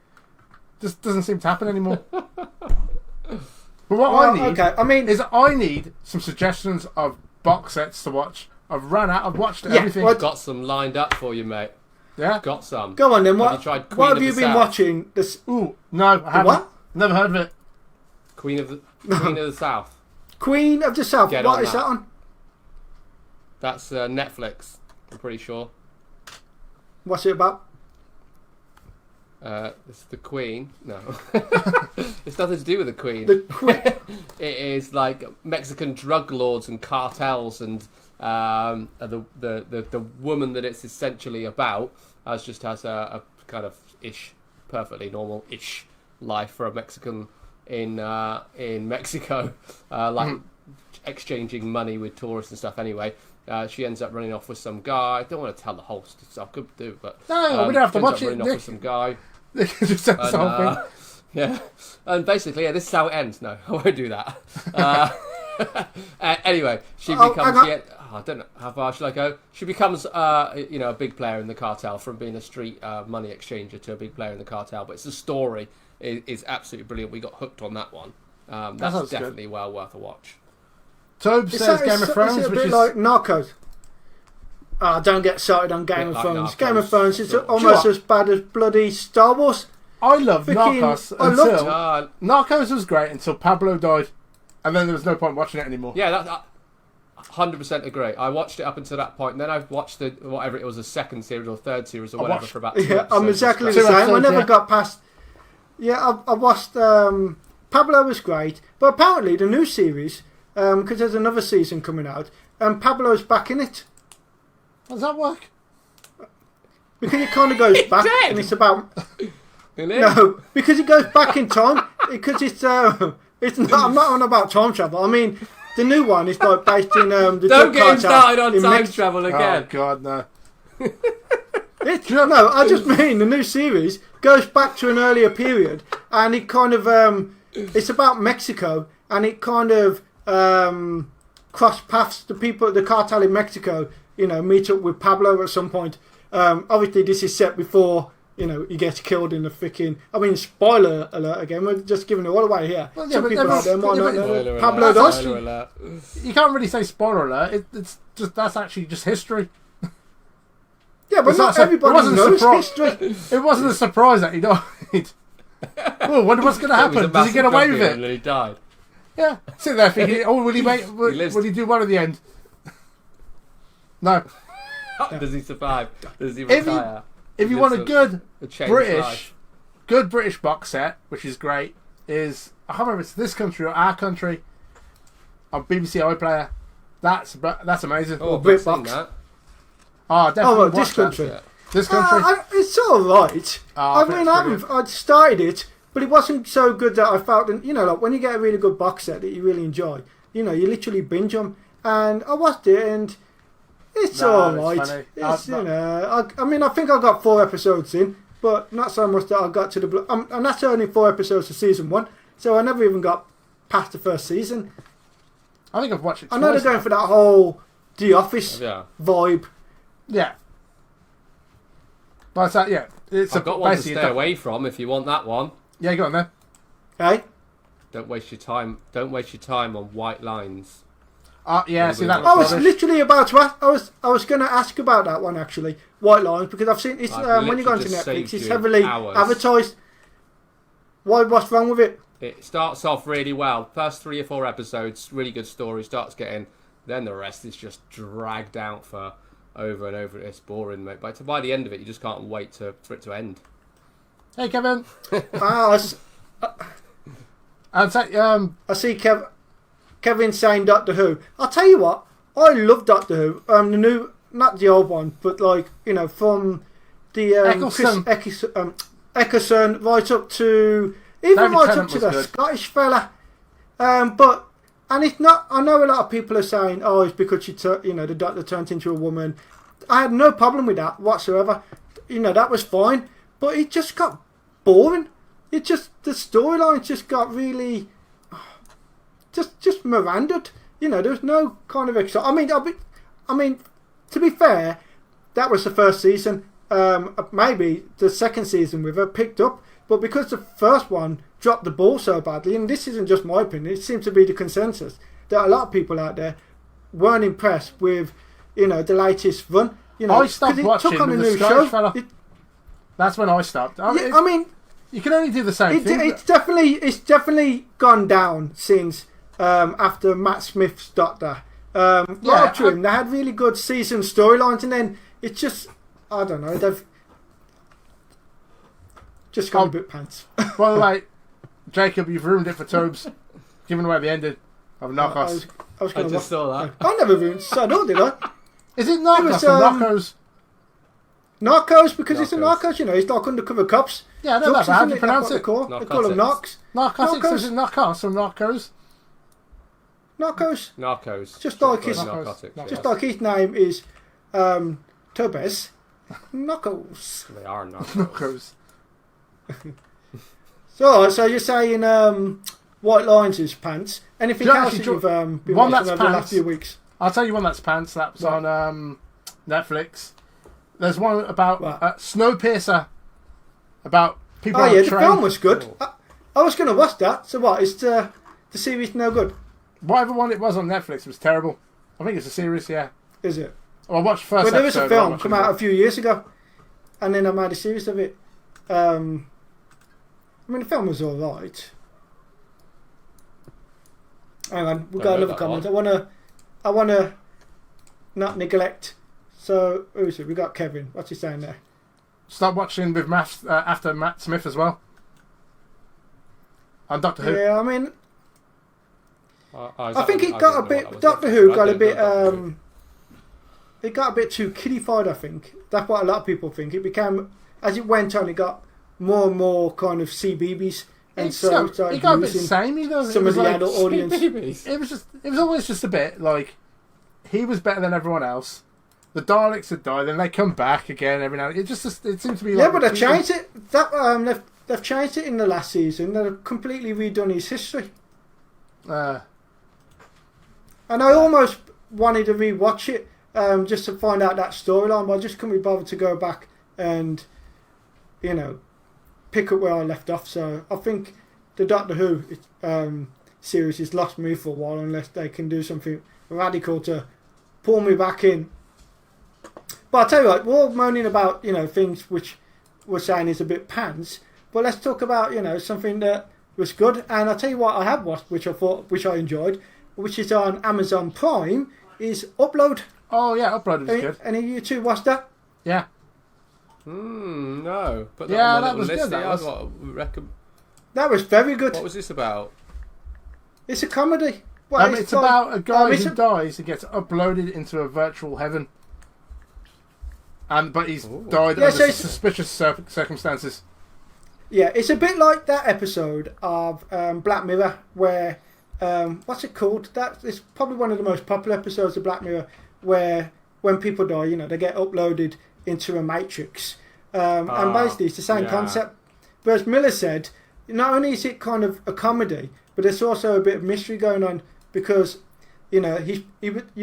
just doesn't seem to happen anymore. But what I need some suggestions of box sets to watch. I've watched everything. I've got some lined up for you, mate. Yeah, got some. Go on then. Have you tried Queen What of have you the been South? watching? This Ooh, no, I haven't. what? Never heard of it. Queen of the South. Queen of the South. Get What on is that. that on? That's Netflix. I'm pretty sure. What's it about? It's the Queen. No, it's nothing to do with the Queen. The Queen. It is like Mexican drug lords and cartels, and the woman that it's essentially about just has a kind of perfectly normal life for a Mexican in Mexico, exchanging money with tourists and stuff. Anyway. She ends up running off with some guy. I don't want to tell the whole stuff. I could do, but no, we don't have to watch it. Running off with some guy. Just the whole thing. Yeah, and basically, this is how it ends. No, I won't do that. Anyway, she becomes. I don't know how far should I go. She becomes, a big player in the cartel from being a street money exchanger to a big player in the cartel. But the story is absolutely brilliant. We got hooked on that one. That's definitely well worth a watch. Tobe says Game of Thrones, is it a which bit is like Narcos. Don't get started on Game of Thrones. Narcos. Game of Thrones is almost as bad as bloody Star Wars. I loved Narcos until Narcos was great until Pablo died, and then there was no point watching it anymore. Yeah, that 100% agree. I watched it up until that point, and then I watched whatever it was, a second series or third series or whatever for about 2 episodes. I'm exactly the same. I never got past. Yeah, I watched. Pablo was great, but apparently the new series. Because there's another season coming out, and Pablo's back in it. How does that work? Because it kind of goes back, and it's about no, because it goes back in time. Because it's not. I'm not on about time travel. I mean, the new one is like based in the. Don't get him started on time travel again. Oh God, no. No, I just mean the new series goes back to an earlier period, and it kind of it's about Mexico, and it kind of. Cross paths. The cartel in Mexico, meet up with Pablo at some point. Obviously, this is set before he gets killed in the freaking. I mean, spoiler alert again. We're just giving it all away here. Well, some people out there might not know. Pablo alert, does. You can't really say spoiler alert. It's just that's actually just history. Yeah, but not everybody knows history. It wasn't a surprise that he died. Well, what's going to happen? Does he get away with it? And then he died. Yeah, sit there thinking, will he make? Will he do one at the end? No. Does he survive? Does he retire? If you want a good British box set, which is great, is I can't remember if it's this country or our country on BBC iPlayer. That's amazing. Oh, BritBox. Oh, definitely. This country. That. This country. It's all right. I mean, I started it. But it wasn't so good that I felt, like when you get a really good box set that you really enjoy, you literally binge them. And I watched it, and it's all right. It's, I mean, I think I got 4 episodes in, but not so much that I got to the. And that's only 4 episodes of season 1, so I never even got past the first season. I think I've watched it. I know they're going for that whole The Office vibe. Yeah. But I've got one to stay away from if you want that one. Yeah, go on then. Hey? Don't waste your time. Don't waste your time on White Lines. Yeah, see that. I was literally about to ask. I was going to ask about that one actually, White Lines, because I've seen it's when you go onto Netflix, it's heavily advertised. What's wrong with it? It starts off really well. First 3 or 4 episodes, really good story. Starts getting, then the rest is just dragged out for over and over. It's boring, mate. But by the end of it, you just can't wait for it to end. Hey, Kevin. I see Kevin saying Doctor Who. I'll tell you what, I love Doctor Who. The new, not the old one, but from the Eccleston right up to the Scottish fella. And it's not. I know a lot of people are saying, "Oh, it's because the Doctor turned into a woman." I had no problem with that whatsoever. That was fine, but it just got boring. The storyline just got really just Mirandaed. There was no kind of excitement. I mean, to be fair, that was the first season. Maybe the second season with her picked up, but because the first one dropped the ball so badly, and this isn't just my opinion, it seems to be the consensus that a lot of people out there weren't impressed with the latest run. I stopped watching took on a new show. Fella. That's when I stopped. I mean, you can only do the same thing. It's definitely gone down since after Matt Smith's Doctor. Right up to him, they had really good season storylines, and then it's just I don't know. They've just gone a bit pants. By the way, Jacob, you've ruined it for Tobes, giving away the ending of Narcos. I just saw that. I never ruined Sodor, did I? Is it Narcos or Narcos? Narcos, because it's a Narcos, it's like undercover cops. Yeah, I know that, but how do you pronounce it? They call them Narcs. Narcotics, is it Narcos or Narcos? Narcos. Just like his name is Tobes. Narcos. They are Narcos. So you're saying White Lines is pants. Anything else that you've been watching over the last few weeks? I'll tell you one that's pants. That was on Netflix. There's one about Snowpiercer. About people on a train. The film was good. I was going to watch that. So what? Is the series no good? Whatever one it was on Netflix was terrible. I think it's a series, yeah. Is it? Well, I watched the first episode. Well, there was a film come out a few years ago. And then I made a series of it. I mean, the film was alright. Hang on, we've got another comment. I wanna not neglect. So who is it? We got Kevin. What's he saying there? Start watching with after Matt Smith as well. And Doctor Who. Yeah, I mean, I think it got a bit. Doctor Who got a bit. It got a bit too kiddified. I think that's what a lot of people think. It became, as it went on, it got more and more kind of CBeebies. And so it got a bit samey though. Some of the adult audience. It was always just a bit like he was better than everyone else. The Daleks had died, then they come back again every now and then. It seemed to be like... Yeah, but they've changed it. They've changed it in the last season. They've completely redone his history. And I almost wanted to rewatch it just to find out that storyline, but I just couldn't be bothered to go back and, pick up where I left off. So I think the Doctor Who series has lost me for a while unless they can do something radical to pull me back in. But I'll tell you what, we're all moaning about, things which we're saying is a bit pants. But let's talk about, something that was good. And I'll tell you what I have watched, which I enjoyed, which is on Amazon Prime, is Upload. Oh, yeah, Upload was good. Any of you two watched that? Yeah. No. But that was good. That was very good. What was this about? It's a comedy. It's about a guy who dies and gets uploaded into a virtual heaven. But he's died under suspicious circumstances. Yeah, it's a bit like that episode of Black Mirror where what's it called? It's probably one of the most popular episodes of Black Mirror where when people die, they get uploaded into a matrix. And basically it's the same concept. But as Miller said, not only is it kind of a comedy, but there's also a bit of mystery going on because, you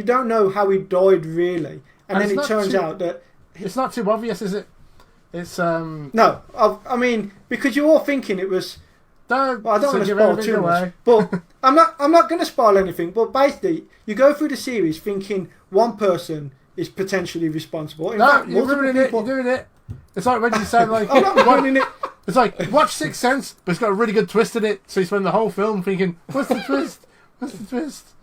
don't know how he died really. And then it turns out that... It's not too obvious, is it? It's No, I mean, because you're all thinking it was... I don't want to spoil too much. But I'm not going to spoil anything, but basically, you go through the series thinking one person is potentially responsible. In fact, you're ruining it. You're doing it. It's like when you say like... I'm not ruining it. It's like, watch Sixth Sense, but it's got a really good twist in it, so you spend the whole film thinking, what's the twist? What's the twist?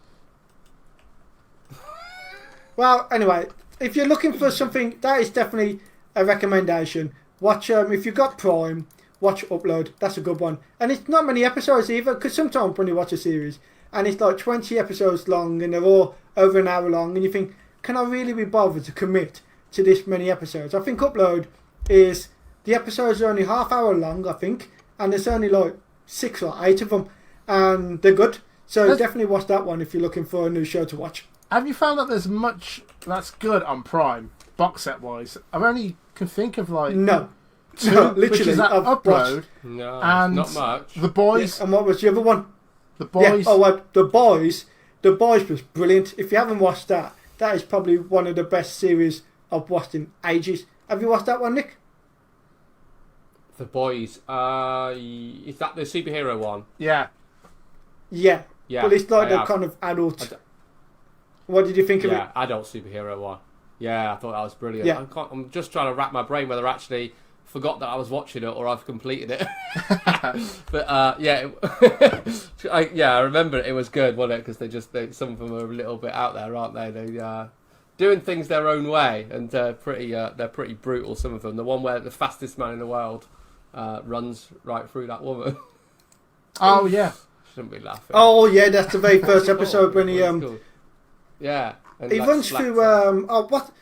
Well, anyway, if you're looking for something, that is definitely a recommendation. Watch, if you've got Prime, watch Upload. That's a good one. And it's not many episodes either, because sometimes when you watch a series, and it's like 20 episodes long, and they're all over an hour long, and you think, can I really be bothered to commit to this many episodes? I think Upload is... The episodes are only half hour long, I think, and there's only like 6 or 8 of them, and they're good. So definitely watch that one if you're looking for a new show to watch. Have you found that there's much that's good on Prime, box set wise? I only can think of like... No, literally. Which is that Upload. No, and not much. The Boys. Yes, and what was the other one? The Boys. Yeah, The Boys. The Boys was brilliant. If you haven't watched that, that is probably one of the best series I've watched in ages. Have you watched that one, Nick? The Boys. Is that the superhero one? Yeah. Yeah. But it's like the kind of adult... What did you think of it? Yeah, adult superhero one. Yeah, I thought that was brilliant. Yeah. I'm just trying to wrap my brain whether I actually forgot that I was watching it or I've completed it. But I remember it was good, wasn't it? Because some of them are a little bit out there, aren't they? They doing things their own way, and they're pretty brutal. Some of them. The one where the fastest man in the world runs right through that woman. Oh yeah. Shouldn't be laughing. Oh yeah, that's the very first episode when he yeah, and, he like, runs slaps through her. what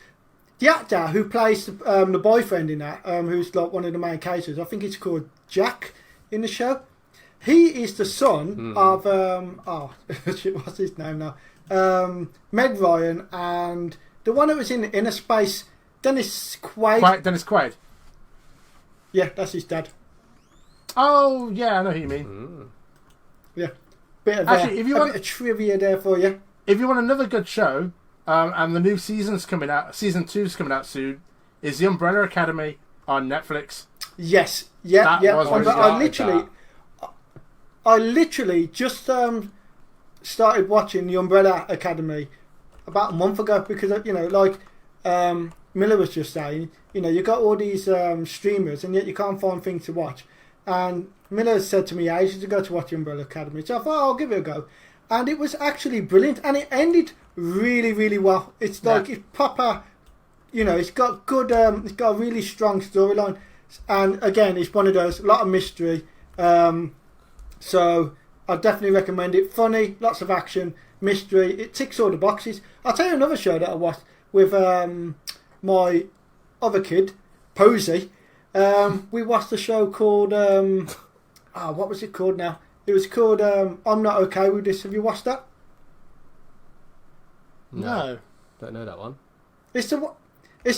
the actor who plays the boyfriend in that, who's like one of the main characters. I think it's called Jack in the show. He is the son of what's his name now? Meg Ryan and the one that was in Inner Space, Dennis Quaid. Dennis Quaid. Yeah, that's his dad. Oh yeah, I know who you mean. Yeah, bit of Actually, if you a want bit of trivia there for you. If you want another good show, and the new season's coming out, season 2's coming out soon, is The Umbrella Academy on Netflix. Yes, yeah, That yeah. was I literally just started watching The Umbrella Academy about a month ago because like Miller was just saying, you got all these streamers and yet you can't find things to watch. And Miller said to me ages ago to watch The Umbrella Academy, so I thought I'll give it a go. And it was actually brilliant, and it ended really, really well. It's like it's proper, it's got good, it's got a really strong storyline, and again, it's one of those, a lot of mystery. So I definitely recommend it. Funny, lots of action, mystery. It ticks all the boxes. I'll tell you another show that I watched with my other kid, Posey. We watched a show called what was it called now? It was called I'm Not Okay With This. Have you watched that? No. Don't know that one. It's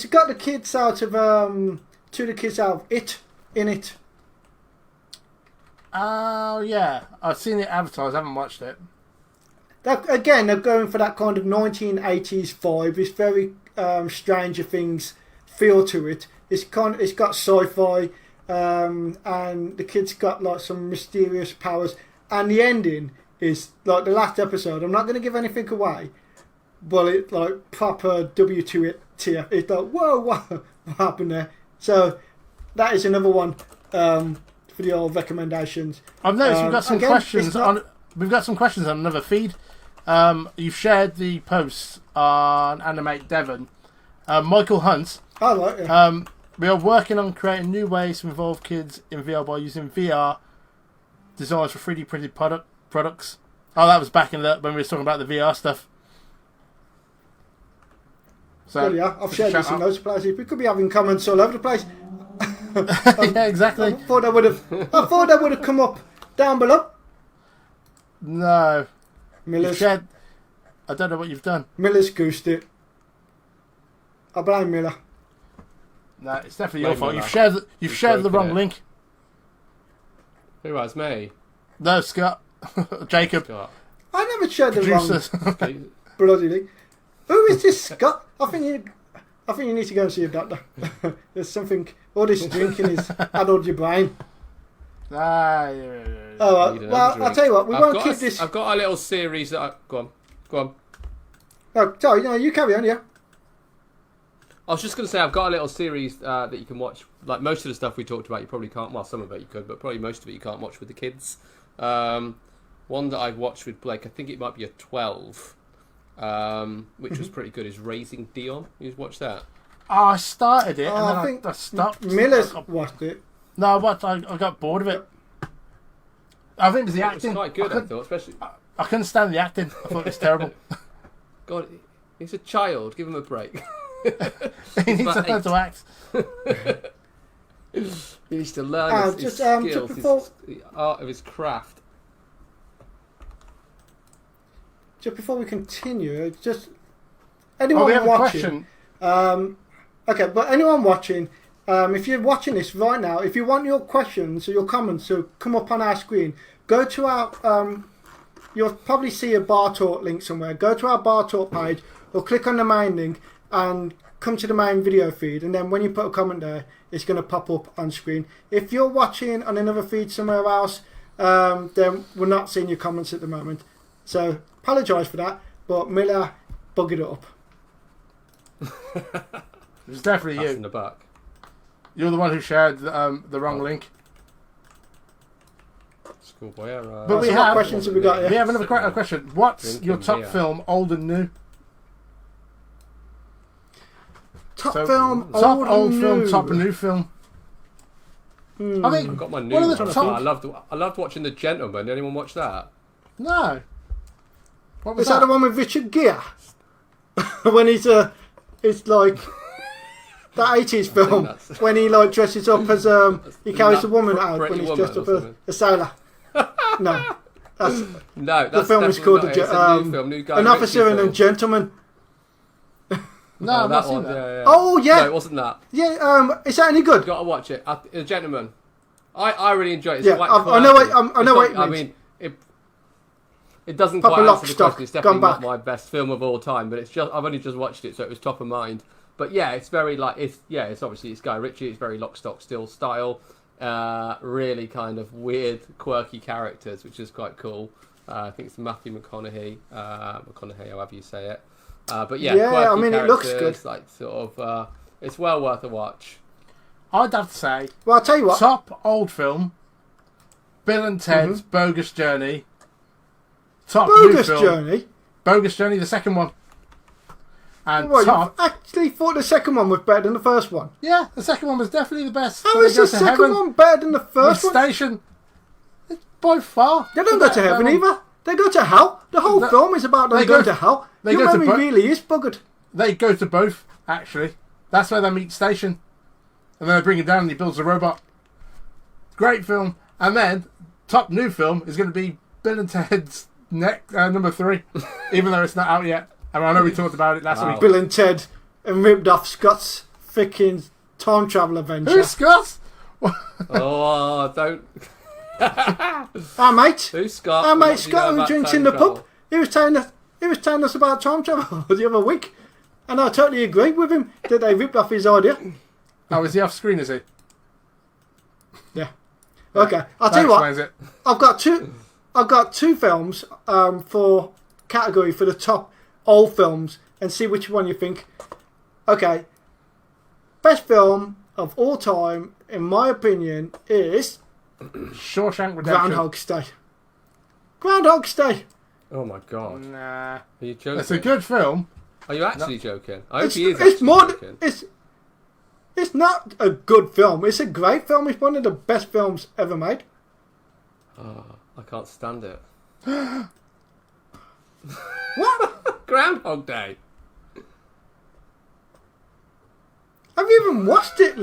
got the kids out of two of the kids out of It in it. Oh yeah, I've seen it advertised. I haven't watched it. Again, they're going for that kind of 1980s vibe. It's very Stranger Things feel to it. It's got sci-fi, and the kids got like some mysterious powers. And the ending is like the last episode. I'm not going to give anything away, but it's like proper W2 tier. It's like whoa, what happened there? So that is another one for the old recommendations. I've noticed we've got some questions on. We've got some questions on another feed. You've shared the posts on Animate Devon. Michael Hunt. Oh, right, yeah. We are working on creating new ways to involve kids in VR by using VR designs for 3D printed products. Oh, that was back in when we were talking about the VR stuff. So yeah, I've shared this in those places. We could be having comments all over the place. Yeah, exactly. I thought that would have come up down below. No. Miller's, I don't know what you've done. Miller's goosed it. I blame Miller. No, it's definitely your fault. You've shared the wrong link. Who has me? No, Scott. Jacob. Scott. I never shared the Producers. wrong bloody link. Who is this Scott? I think you need to go and see a doctor. There's something. All this drinking has addled your brain. Yeah. Oh, well, I'll tell you what. We won't keep this. I've got a little series that. Go on. Oh, sorry, no, you carry on, yeah. I was just going to say, I've got a little series that you can watch. Like most of the stuff we talked about, you probably can't. Well, some of it you could, but probably most of it you can't watch with the kids. One that I've watched with Blake, I think it might be a 12, which was pretty good, is Raising Dion. You've watched that? Oh, I started it and I then I stopped. Miller's watched it. No, I got bored of it. I think it was the It acting. was quite good, I thought, especially. I couldn't stand the acting. I thought it was terrible. God, he's a child. Give him a break. He needs to learn to act. He needs to learn his skills, the art of his craft. Just before we continue, just anyone we have watching. a question. Okay, but anyone watching, if you're watching this right now, if you want your questions or your comments to come up on our screen, go to our. You'll probably see a Bar Talk link somewhere. Go to our Bar Talk page or click on the main link and come to the main video feed. And then when you put a comment there, it's going to pop up on screen. If you're watching on another feed somewhere else, then we're not seeing your comments at the moment. So apologise for that, but Miller buggered it up. It's definitely That's you. in the back. You're the one who shared the wrong link. Schoolboy, But we what have questions have we got here? We have another question. What's Drinking your top beer. film, old and new? Top So, film, top old old and film, new. top new film. I think I've got my new one one. of the as top. well. I loved watching The Gentleman. Did anyone watch that? No. What was Is that the one with Richard Gere? When it's like that 80s film when he like dresses up as he carries the woman out when he's dressed up as a sailor. No, that's the film is called An Officer and a Gentleman. No, I've not seen one. that. Yeah. Oh yeah, No, it wasn't that. Yeah, is that any good? You got to watch it. The Gentleman. I really enjoy it. It's Yeah, quite I know quirky. I know what it I means. mean, it doesn't Papa quite Lock, answer the Stock, question. It's definitely Gone not Back. my best film of all time, but it's just I've only just watched it, so it was top of mind. But yeah, it's very like it's obviously it's Guy Ritchie. It's very Lock, Stock, Still style. Really kind of weird, quirky characters, which is quite cool. I think it's Matthew McConaughey, however you say it. But yeah, I mean it looks good. Like sort of, it's well worth a watch. I'd have to say, Well, I'll tell you what. top old film, Bill and Ted's Bogus Journey. Top new Bogus film, Journey. Bogus Journey, the second one. And Well, top, you actually thought the second one was better than the first one. yeah, the second one was definitely the best. How When is they go the to second heaven, one better than the the first one? station, it's by far. They don't go to heaven either. They go to hell. The whole film is about them they going go- to hell. they Your go to memory bo- really is buggered. They go to both, actually. That's where they meet Station. And then they bring him down and he builds a robot. Great film. And then, top new film is going to be Bill and Ted's number 3. Even though it's not out yet. And I know we talked about it last week. Bill and Ted and ripped off Scott's freaking time travel adventure. Who's Scott? Oh, don't. Our mate. Who's Scott? Our What mate do you Scott know who about drinks time in the travel? pub. He was telling us about time travel the other week. And I totally agree with him that they ripped off his idea. Oh, is he off screen, is he? Yeah. Okay. I'll That tell you what. explains it. I've got two films for category for the top old films and see which one you think. Okay. Best film of all time, in my opinion, is Shawshank Redemption. Groundhog's Day. Groundhog's Day. Oh my god. Nah. Are you joking? It's a good film. Are you actually joking? I hope It's, he is it's actually more. joking. It's not a good film. It's a great film. It's one of the best films ever made. Oh, I can't stand it. What? Groundhog Day. Have you even watched it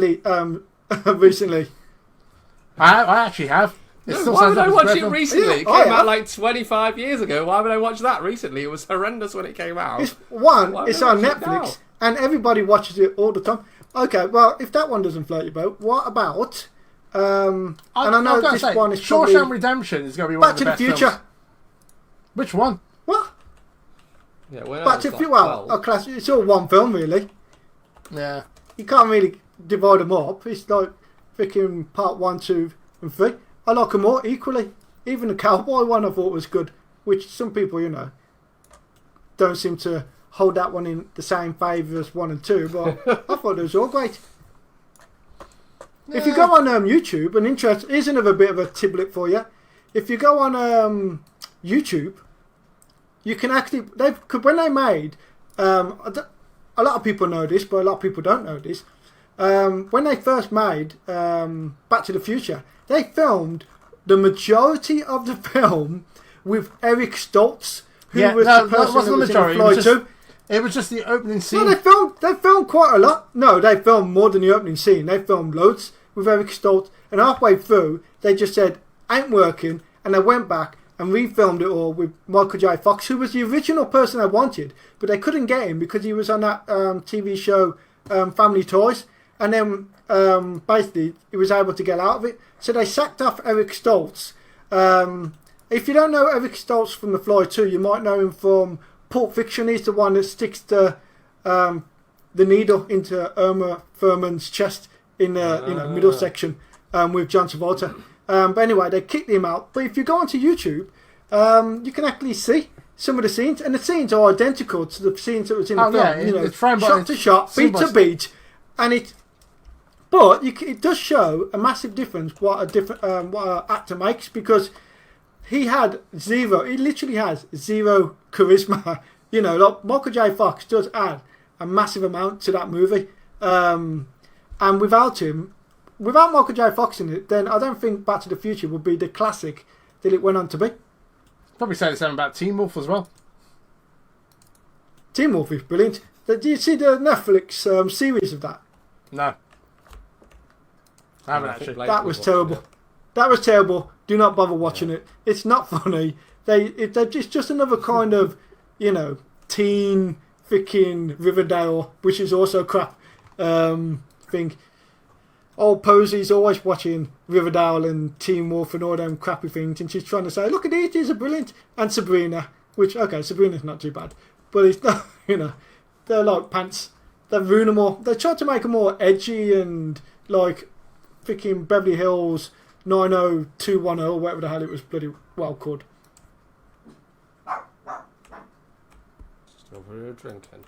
recently? I actually have. It still Why sounds would I like watch it's a it great film. recently? Yeah, It I came out have. like 25 years ago. Why would I watch that recently? It was horrendous when it came out. It's Why would it's I on watch it Netflix, now? and everybody watches it all the time. Okay, well, if that one doesn't float your boat, what about? And I know I've gotta this say, one is Shawshank probably Redemption is going to be one Back of to the the best Future. films. Which one? What? Yeah, when I Back was to the like Future. Well, 12. class. It's all one film, really. Yeah. You can't really divide them up. It's like freaking part 1, 2, and 3. I like them all equally. Even the cowboy one I thought was good, which some people, don't seem to hold that one in the same favour as 1 and 2, but I thought it was all great. If you go on YouTube, an interest is another bit of a tiblet for you. If you go on YouTube, you can actually when they made a lot of people know this, but a lot of people don't know this. When they first made Back to the Future, they filmed the majority of the film with Eric Stoltz, who was the person wasn't who the was majority. in Fly 2. It was just the opening scene. No, they filmed quite a lot. No, they filmed more than the opening scene. They filmed loads with Eric Stoltz, and halfway through, they just said, ain't working, and they went back and refilmed it all with Michael J. Fox, who was the original person they wanted, but they couldn't get him because he was on that TV show Family Toys, and then basically he was able to get out of it. So they sacked off Eric Stoltz. If you don't know Eric Stoltz from The Fly 2, you might know him from Pulp Fiction. He's the one that sticks the needle into Irma Thurman's chest in the middle section with John Travolta. But anyway, they kicked him out. But if you go onto YouTube, you can actually see some of the scenes, and the scenes are identical to the scenes that was in the film. Yeah, it's frame by shot to shot, beat to beat, and it does show a massive difference what an actor makes, because he literally has zero charisma. Like Michael J. Fox does add a massive amount to that movie, and without him, without Michael J. Fox in it, then I don't think Back to the Future would be the classic that it went on to be. Probably say the same about Teen Wolf as well. Teen Wolf is brilliant. Do you see the Netflix series of that? No. I haven't actually. That was terrible. That was terrible. Do not bother watching it. It's not funny. It's just another kind of, teen freaking Riverdale, which is also crap thing. Old Posey's always watching Riverdale and Teen Wolf and all them crappy things, and she's trying to say, look at these are brilliant. And Sabrina, which, okay, Sabrina's not too bad, but it's not, they're like pants. They ruin them all. They try to make them more edgy and like freaking Beverly Hills 90210 or whatever the hell it was bloody well called. Just over here drinking.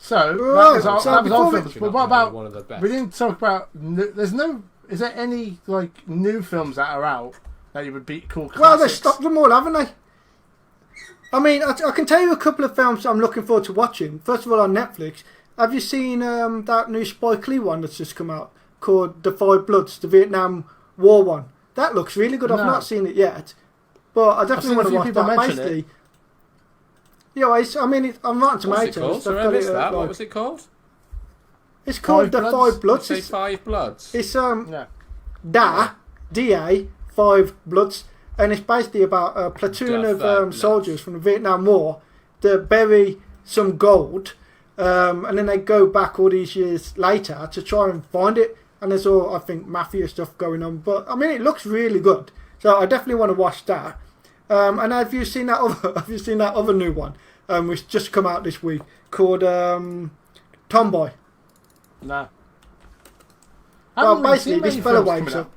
So, that was all films. Actually But not what about... one of the best. We didn't talk about... There's no... Is there any, like, new films that are out that you would be called classics? Well, they stopped them all, haven't they? I mean, I can tell you a couple of films I'm looking forward to watching. First of all, on Netflix, have you seen that new Spike Lee one that's just come out called The Five Bloods, the Vietnam War one? That looks really good. I've not seen it yet, but I definitely want to watch that. Basically, I'm Rotten Tomatoes. I missed that. What was it called? It's called The Five Bloods. Say Five Bloods. It's DA 5 Bloods, and it's basically about a platoon of soldiers from the Vietnam War that bury some gold, and then they go back all these years later to try and find it. And there's all, I think, mafia stuff going on. But I mean, it looks really good, so I definitely want to watch that. And have you seen that other new one, which just come out this week called Tomboy? No. Well, basically, this fella wakes up.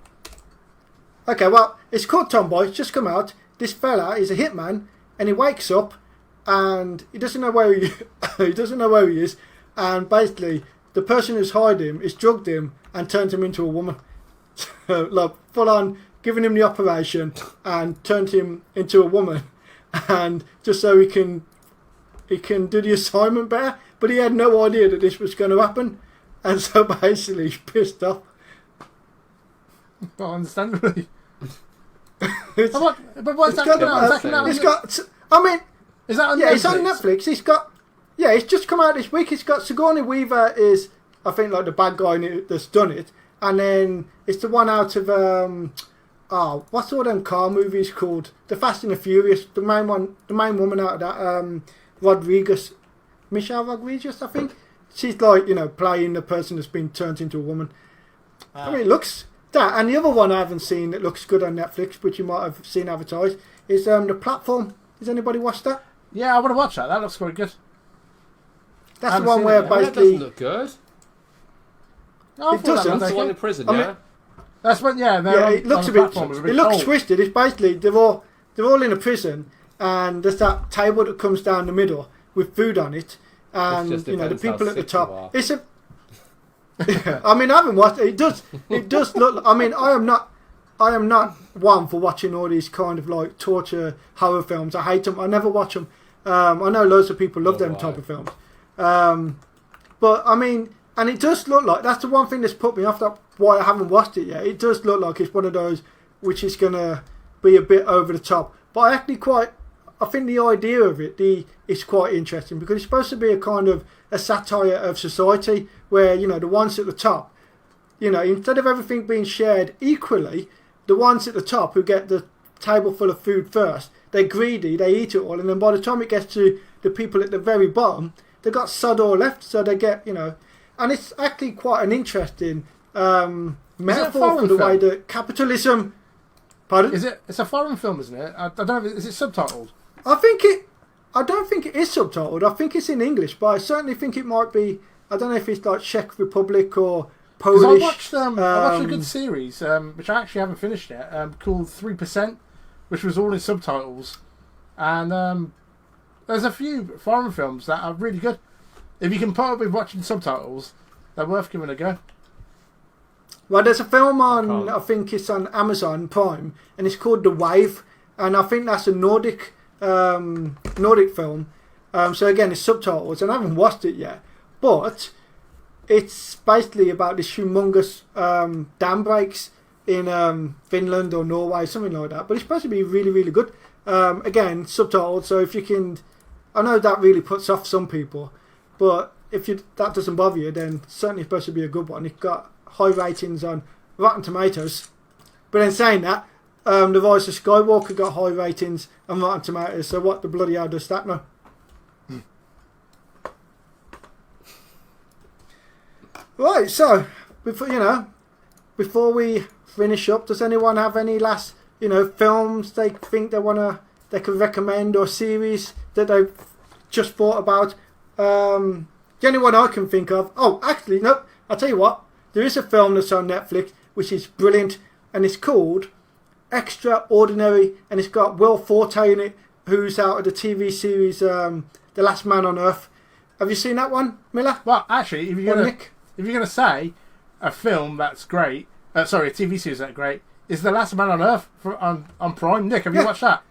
Okay, well, it's called Tomboy. It's just come out. This fella is a hitman, and he wakes up, and he doesn't know where he is, and basically, the person who's hired him is drugged him and turned him into a woman. Like, full on, giving him the operation and turned him into a woman, and just so he can do the assignment better. But he had no idea that this was going to happen, and so basically he's pissed off. Well, understandably. But what's that coming out? It's got. I mean, is that on Netflix? Yeah, it's on Netflix. It's got. Yeah, it's just come out this week. It's got Sigourney Weaver is, I think, like the bad guy that's done it, and then it's the one out of what's all them car movies called? The Fast and the Furious. The main woman out of that, Michelle Rodriguez, I think. She's like, playing the person that's been turned into a woman. I mean, it looks that, and the other one I haven't seen that looks good on Netflix, which you might have seen advertised, is The Platform. Has anybody watched that? Yeah, I want to watch that. That looks quite good. That's the one where basically... That doesn't look good. No, it doesn't. That's the one in prison, That's what, it looks a bit... It looks twisted. It's basically, they're all in a prison, and there's that table that comes down the middle with food on it, and, the people at the top. It's a... I mean, I haven't watched it. It does look... I mean, I am not one for watching all these kind of, like, torture horror films. I hate them. I never watch them. I know loads of people love them type of films. But I mean, and it does look like that's the one thing that's put me off. That why I haven't watched it yet. It does look like it's one of those which is gonna be a bit over the top. But I think the idea of it is quite interesting because it's supposed to be a kind of a satire of society where the ones at the top, instead of everything being shared equally, the ones at the top who get the table full of food first, they're greedy, they eat it all, and then by the time it gets to the people at the very bottom, they've got sod all left, so they get, and it's actually quite an interesting metaphor for the way that capitalism... Pardon? It's a foreign film, isn't it? I don't know, is it subtitled? I don't think it is subtitled. I think it's in English, but I certainly think it might be, I don't know if it's like Czech Republic or Polish. I watched a good series, which I actually haven't finished yet, called 3%, which was all in subtitles. And there's a few foreign films that are really good. If you can put up with watching subtitles, they're worth giving a go. Well, there's a film on, I think it's on Amazon Prime, and it's called The Wave, and I think that's a Nordic film. So again, it's subtitles, and I haven't watched it yet. But it's basically about this humongous dam breaks in Finland or Norway, something like that. But it's supposed to be really, really good. Again, subtitled, so if you can... I know that really puts off some people, but if that doesn't bother you, then certainly it's supposed to be a good one. It's got high ratings on Rotten Tomatoes. But then saying that, The Rise of Skywalker got high ratings on Rotten Tomatoes, so what the bloody hell does that know? Right, so, before we finish up, does anyone have any last, films they think they could recommend, or series that they've just thought about? The only one I can think of... Oh, actually, no. I'll tell you what. There is a film that's on Netflix, which is brilliant, and it's called Extraordinary, and it's got Will Forte in it, who's out of the TV series The Last Man on Earth. Have you seen that one, Miller? Well, actually, if you're going to say a film that's great... a TV series that's great, is The Last Man on Earth on Prime. Nick, have you watched that?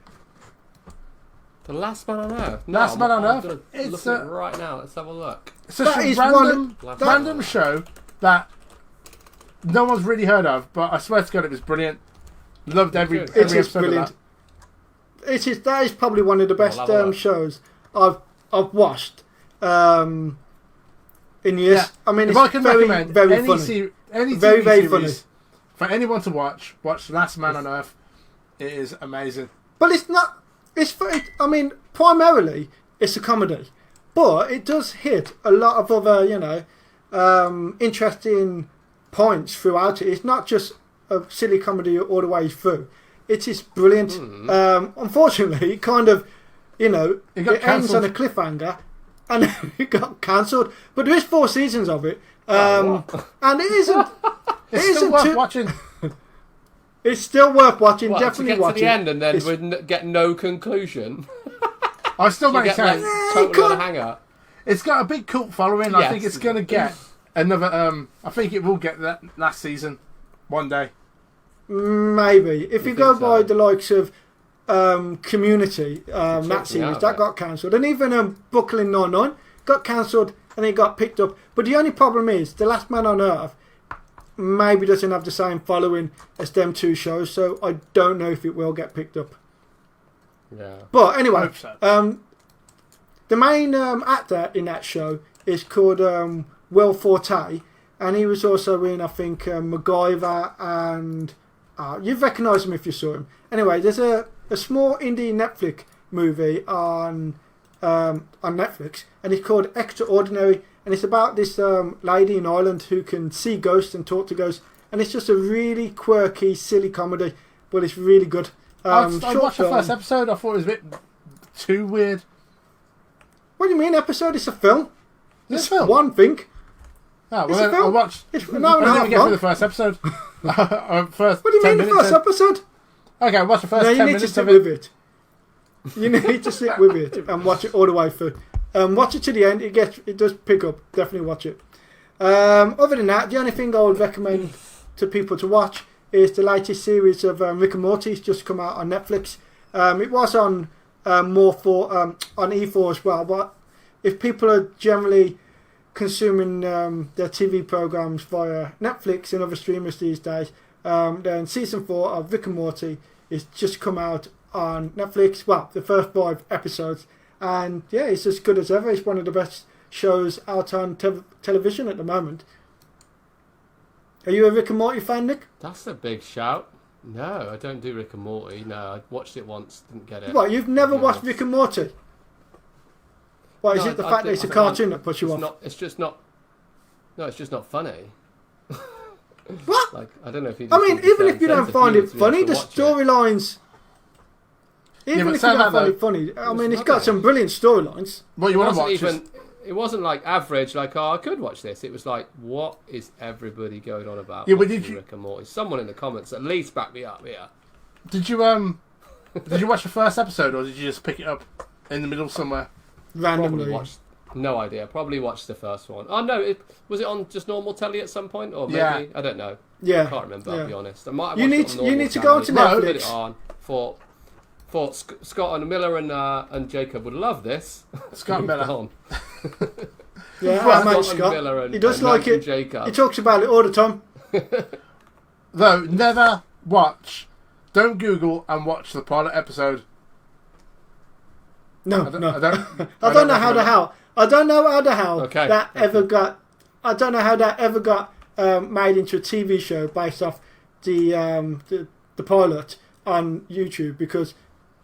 The Last Man on Earth? No, Last Man on Earth? It's look at it right now. Let's have a look. It's such a random show that no one's really heard of, but I swear to God it was brilliant. Loved every episode brilliant. Of that. That is probably one of the best shows I've watched in years. Yeah. I mean, if it's I can recommend very funny. Any very, very funny for anyone to watch Last Man on Earth. It is amazing. But it's not. I mean, primarily it's a comedy, but it does hit a lot of other, interesting points throughout it. It's not just a silly comedy all the way through. It is brilliant. Unfortunately, it kind of, it ends on a cliffhanger, and it got cancelled. But there is 4 seasons of it, and it isn't. It's still worth watching. It's still worth watching. Definitely watch it. To the end and then we'd get no conclusion. I still might say total hanger. It's got a big cult following. Yes. I think it's going to get another. I think it will get that last season one day. Maybe if you go by the likes of Community, that series that got cancelled, and even Brooklyn Nine-Nine got cancelled and it got picked up. But the only problem is The Last Man on Earth maybe doesn't have the same following as them 2 shows, so I don't know if it will get picked up. Yeah. But anyway, the main actor in that show is called Will Forte, and he was also in, I think, MacGyver, and you'd recognise him if you saw him. Anyway, there's a small indie Netflix movie on Netflix, and it's called Extraordinary. And it's about this lady in Ireland who can see ghosts and talk to ghosts. And it's just a really quirky, silly comedy. But it's really good. I watched the first episode. I thought it was a bit too weird. What do you mean episode? It's a film. It's a film? One thing. Oh, well, then I watched... I didn't even get through the first episode. What do you mean the first episode? Okay, I watched the first 10 minutes. You need to sit with it. You need to sit with it and watch it all the way through. Watch it to the end. It does pick up. Definitely watch it. Other than that, the only thing I would recommend to people to watch is the latest series of Rick and Morty. It's just come out on Netflix. It was on on E4 as well. But if people are generally consuming their TV programs via Netflix and other streamers these days, then season 4 of Rick and Morty is just come out on Netflix. Well, the first 5 episodes. And yeah, it's as good as ever. It's one of the best shows out on television at the moment. Are you a Rick and Morty fan, Nick? That's a big shout. No, I don't do Rick and Morty. No, I watched it once, didn't get it. What, you've never watched Rick and Morty? What, is it the fact that it's a cartoon that puts you off? It's just not funny. What? Like, I don't know if you. I mean, even if you don't find it funny, the storylines... Even if you don't find it funny, I mean, it's got some brilliant storylines. What you want to watch? It wasn't like average, like, I could watch this. It was like, what is everybody going on about? Yeah, but did you... Rick and Morty? Someone in the comments at least back me up here. Did you watch the first episode, or did you just pick it up in the middle somewhere? Randomly. No idea. Probably watched the first one. Oh no, was it on just normal telly at some point, or maybe I don't know. Yeah, I can't remember. I'll be honest. I might have you need to go to Netflix. Put it on for Scott and Miller and Jacob would love this. Scott and Miller. Yeah, Well, our mate Scott Scott. Miller and- He does and like Nathan it. Jacob. He talks about it all the time. Though, never watch. Don't Google and watch the pilot episode. No, I don't- no. I don't- I don't know how the hell. I don't know how the hell Okay, that okay. ever got. I don't know how that ever got made into a TV show based off the pilot on YouTube, because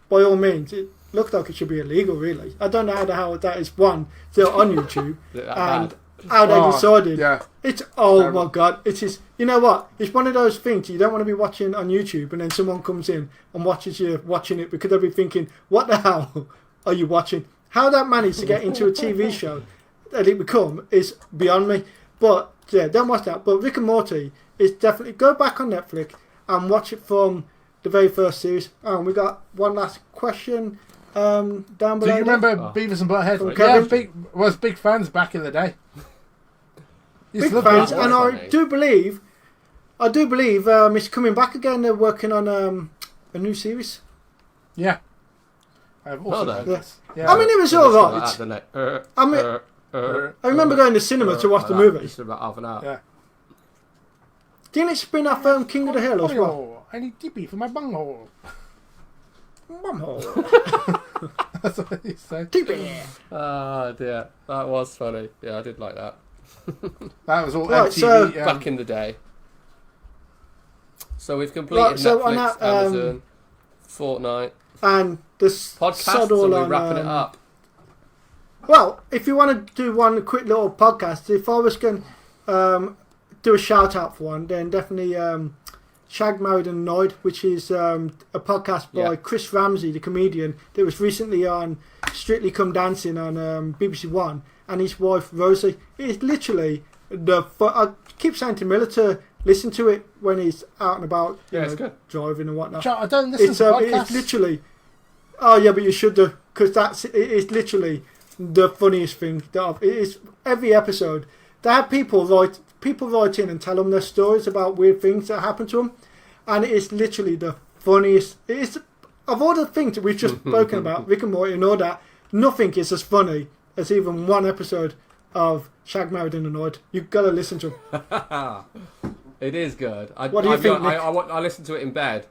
by all means it looked like it should be illegal. Really, I don't know how the hell that is one still on YouTube and how they Oh, decided. Yeah. It's oh Terrible. my god! It is. You know what? It's one of those things you don't want to be watching on YouTube, and then someone comes in and watches you watching it, because they'll be thinking, "What the hell are you watching?" How that managed to get into a TV show that it become is beyond me. But yeah, don't watch that. But Rick and Morty is definitely, go back on Netflix and watch it from the very first series. We got one last question down below. Do you remember Oh. Beavis and Butthead? From Yeah, Kevin. was big fans back in the day. Used Big to love fans, Beavis. and funny. I do believe it's coming back again. They're working on a new series. Yeah. I've also no. heard Yeah. this. Yeah. I mean, it was Yeah, all listen to right. that, didn't it? I mean, I remember going to cinema to watch the movie. Just about half an hour. Yeah. Didn't it spin off King of the Hill as well? Oh, I need TP for my bunghole. That's what he said. Ah, dear. That was funny. Yeah, I did like that. That was all Right, MTV. so- Back in the day. So we've completed Right, so on Netflix, that, Amazon, Fortnite. And this Podcasts, sod are all we on, wrapping it up? Well, if you want to do one quick little podcast, if I was going to do a shout out for one, then definitely Shagged, Married and Annoyed, which is a podcast by Yeah. Chris Ramsey, the comedian, that was recently on Strictly Come Dancing on BBC One, and his wife Rosie. It's literally I keep saying to Miller to listen to it when he's out and about, you Yeah, it's know, good. driving and whatnot. I don't listen It's to podcasts. it's literally. Oh yeah, but you should do, because it's literally the funniest thing it is. Every episode they have people write in and tell them their stories about weird things that happen to them, and it is literally the funniest. It is, of all the things that we've just spoken about, Rick and Morty and all that, nothing is as funny as even one episode of Shagged, Married and Annoyed. You've got to listen to them. It is good. What do you think, Nick? I listen to it in bed.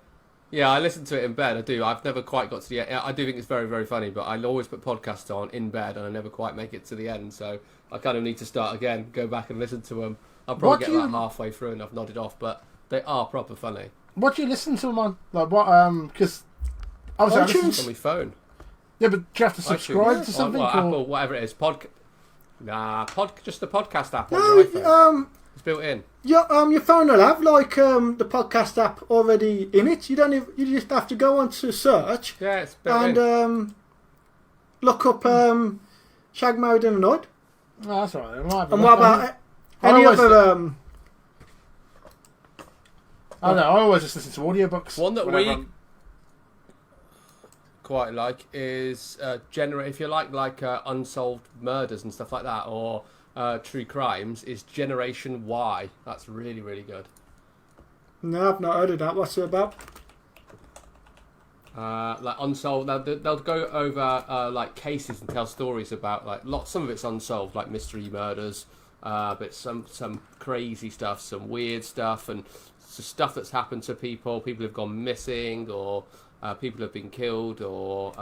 Yeah, I listen to it in bed. I do. I've never quite got to the end. I do think it's very, very funny, but I always put podcasts on in bed, and I never quite make it to the end. So I kind of need to start again, go back and listen to them. I'll probably What get do you- like halfway through and I've nodded off, but they are proper funny. What do you listen to them on? Like what? Because obviously I listen iTunes? On my phone. yeah, but do you have to subscribe iTunes. to something? On, or- Apple, whatever it is. Just the podcast app on No, your iPhone. It's built in. your phone will have like the podcast app already in it. You don't even, you just have to go on to search Yeah, it's built and in. look up Shagged, Married and Annoyed. Oh, that's all right. Then. Might have a And look. what about I any always- other I don't know. I always just listen to audiobooks. One that whenever we I'm- quite like is if you like unsolved murders and stuff like that, or true crimes, is Generation Y. That's really, really good. No, I've not heard of that. What's it about? Like unsolved, they'll go over like cases and tell stories about some of it's unsolved, like mystery murders, but some crazy stuff, some weird stuff, and stuff that's happened to people who've gone missing, or people have been killed or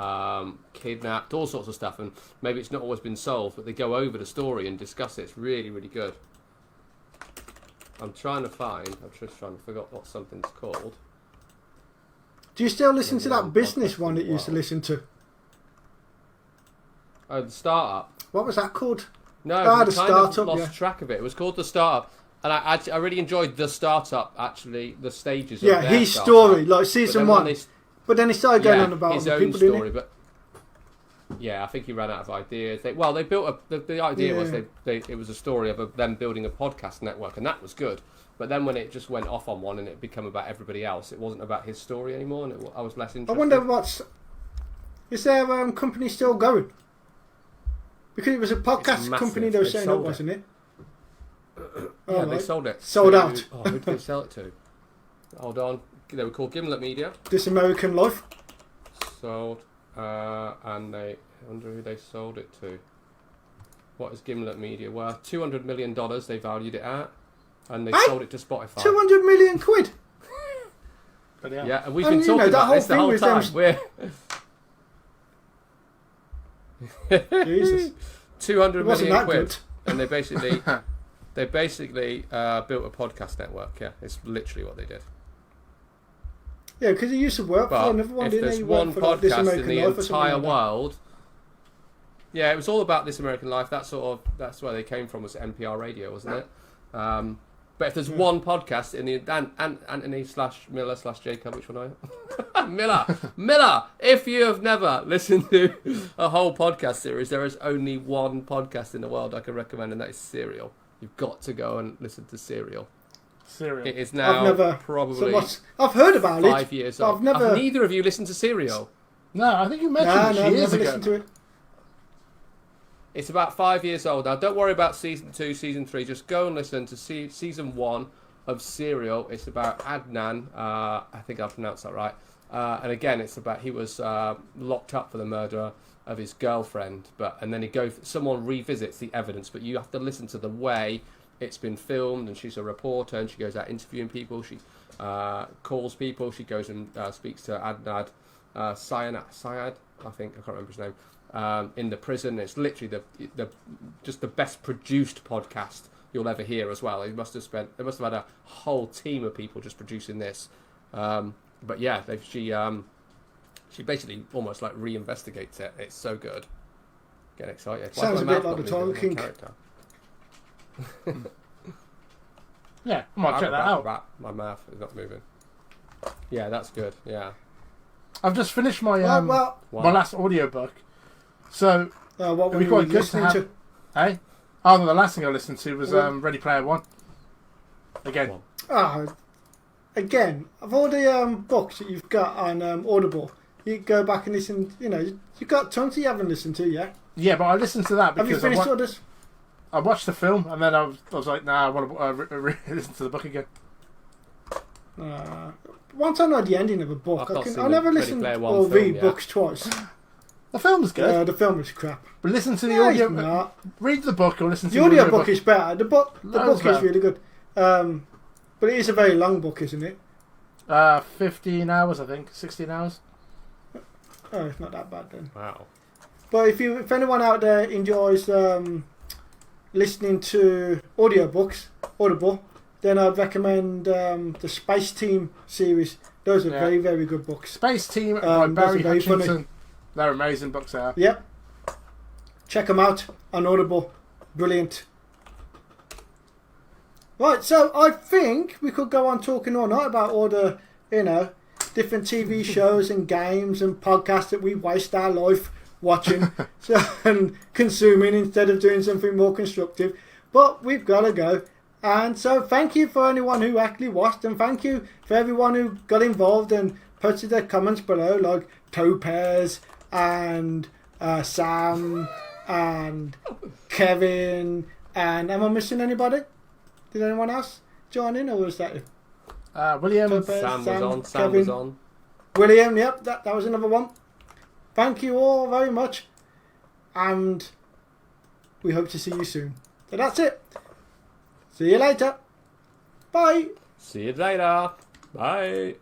kidnapped, all sorts of stuff, and maybe it's not always been solved, but they go over the story and discuss it. It's really, really good. I'm just trying to figure out what something's called. Do you still listen to Yeah, that business podcast one that you used to wow. listen to? Oh, the Startup. What was that called? No, Ah, we the kind Startup, of lost yeah. track of it. It was called the Startup, and I really enjoyed the Startup. Actually, the stages. Yeah, of their his startup. story, like But season then one. when But then he started going yeah, on about his other own people, didn't story, he? but yeah, I think he ran out of ideas. They built the idea was Yeah. it was a story of them building a podcast network, and that was good. But then when it just went off on one and it became about everybody else, it wasn't about his story anymore, and I was less I interested. wonder is their company still going? Because it was a podcast massive. company they were They setting up, sold it. wasn't it? Yeah, Oh, they right. sold it. Sold to, out. Oh, who did they sell it to? Hold on. They were called Gimlet Media. This American Life. Sold, and I wonder who they sold it to. What is Gimlet Media worth? $200 million they valued it at, and they Hey? sold it to Spotify. 200 million quid. Yeah, and we've And, been talking that about whole this the thing whole was time. them- We're Jesus. 200 It wasn't million that quid, good. and they basically built a podcast network. Yeah, it's literally what they did. Yeah, because he used to work But for another one, if didn't there's he? He one worked for, like, This podcast in American the Life or something entire like that. world, yeah, it was all about This American Life. That's where they came from, was NPR radio, wasn't it? But if there's one podcast in the Anthony/Miller/Jacob, which one are you? Miller. If you have never listened to a whole podcast series, there is only one podcast in the world I can recommend, and that is Serial. You've got to go and listen to Serial. Serial. It is now I've never probably I've heard about 5 it. years but old. I've never. Have neither of you listened to Serial? No, I think you mentioned I've this years never ago. listened to it. It's about 5 years old now. Don't worry about season 2, season 3. Just go and listen to season 1 of Serial. It's about Adnan. I think I pronounced that right. And again, it's about he was locked up for the murder of his girlfriend. And then someone revisits the evidence, but you have to listen to the way it's been filmed. And she's a reporter, and she goes out interviewing people. She calls people. She goes and speaks to Adnan Syed. I think I can't remember his name. In the prison. It's literally just the best produced podcast you'll ever hear as well. They must have had a whole team of people just producing this. But yeah, she basically almost like reinvestigates it. It's so good. Get excited. Sounds a bit like the Tiger King. Yeah, I might check that out. My mouth is not moving. Yeah, that's good. Yeah. I've just finished my Well, my last audiobook. So what were it'd be you quite good to listening have. to? Hey? Oh, no, the last thing I listened to was Well- Ready Player One. Again. Again, of all the books that you've got on Audible, you go back and listen. You've got tons you haven't listened to yet. Yeah, but I listened to that Have you because finished all this? I watched the film and then I was like, nah, I want to listen to the book again. Once I know the ending of a book, I've not seen I never the listen Ready Player One or film read yet. books twice. The film's good, The film is crap. but listen to the No, audio. it's not. Read the book or listen to The audio book is better. The book Loads is better. really good. But it is a very long book, isn't it? 15 hours, I think. 16 hours. Oh, it's not that bad then. Wow. But if anyone out there enjoys listening to audiobooks, Audible, then I'd recommend the Space Team series. Those are very, very good books. Space Team by those Barry are very funny. Hutchinson. They're amazing books, they are. Yep. Check them out on Audible. Brilliant. Right, so I think we could go on talking all night about all the, different TV shows and games and podcasts that we waste our life watching and consuming instead of doing something more constructive. But we've got to go. And so thank you for anyone who actually watched, and thank you for everyone who got involved and posted their comments below, like Topaz and Sam and Kevin. And am I missing anybody? Did anyone else join in, or was that it? William. Topaz, Sam was on. Sam Kevin, was on. William, yep, that was another one. Thank you all very much. And we hope to see you soon. So that's it. See you later. Bye. See you later. Bye.